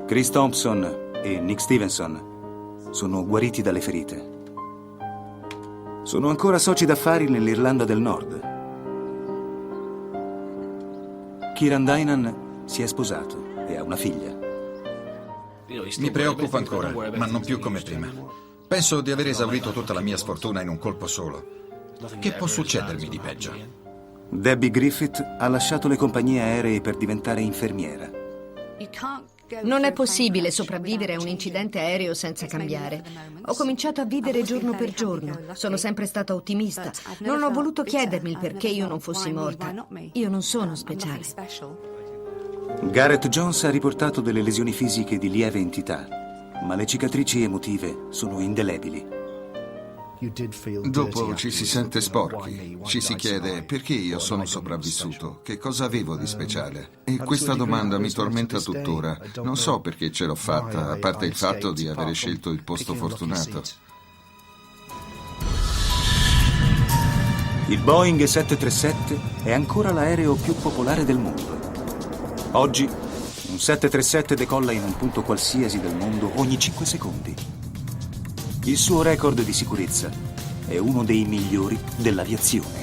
S15: Chris Thompson e Nick Stevenson sono guariti dalle ferite. Sono ancora soci d'affari nell'Irlanda del Nord. Kieran Dynan si è sposato e ha una figlia.
S17: Mi preoccupa ancora, ma non più come prima. Penso di aver esaurito tutta la mia sfortuna in un colpo solo. Che può succedermi di peggio?
S15: Debbie Griffith ha lasciato le compagnie aeree per diventare infermiera.
S5: Non è possibile sopravvivere a un incidente aereo senza cambiare. Ho cominciato a vivere giorno per giorno. Sono sempre stata ottimista. Non ho voluto chiedermi il perché io non fossi morta. Io non sono speciale.
S15: Gareth Jones ha riportato delle lesioni fisiche di lieve entità, ma le cicatrici emotive sono indelebili.
S9: Dopo ci si sente sporchi, ci si chiede perché io sono sopravvissuto, che cosa avevo di speciale? E questa domanda mi tormenta tuttora. Non so perché ce l'ho fatta, a parte il fatto di avere scelto il posto fortunato.
S15: Il Boeing 737 è ancora l'aereo più popolare del mondo. Oggi un 737 decolla in un punto qualsiasi del mondo ogni 5 secondi. Il suo record di sicurezza è uno dei migliori dell'aviazione.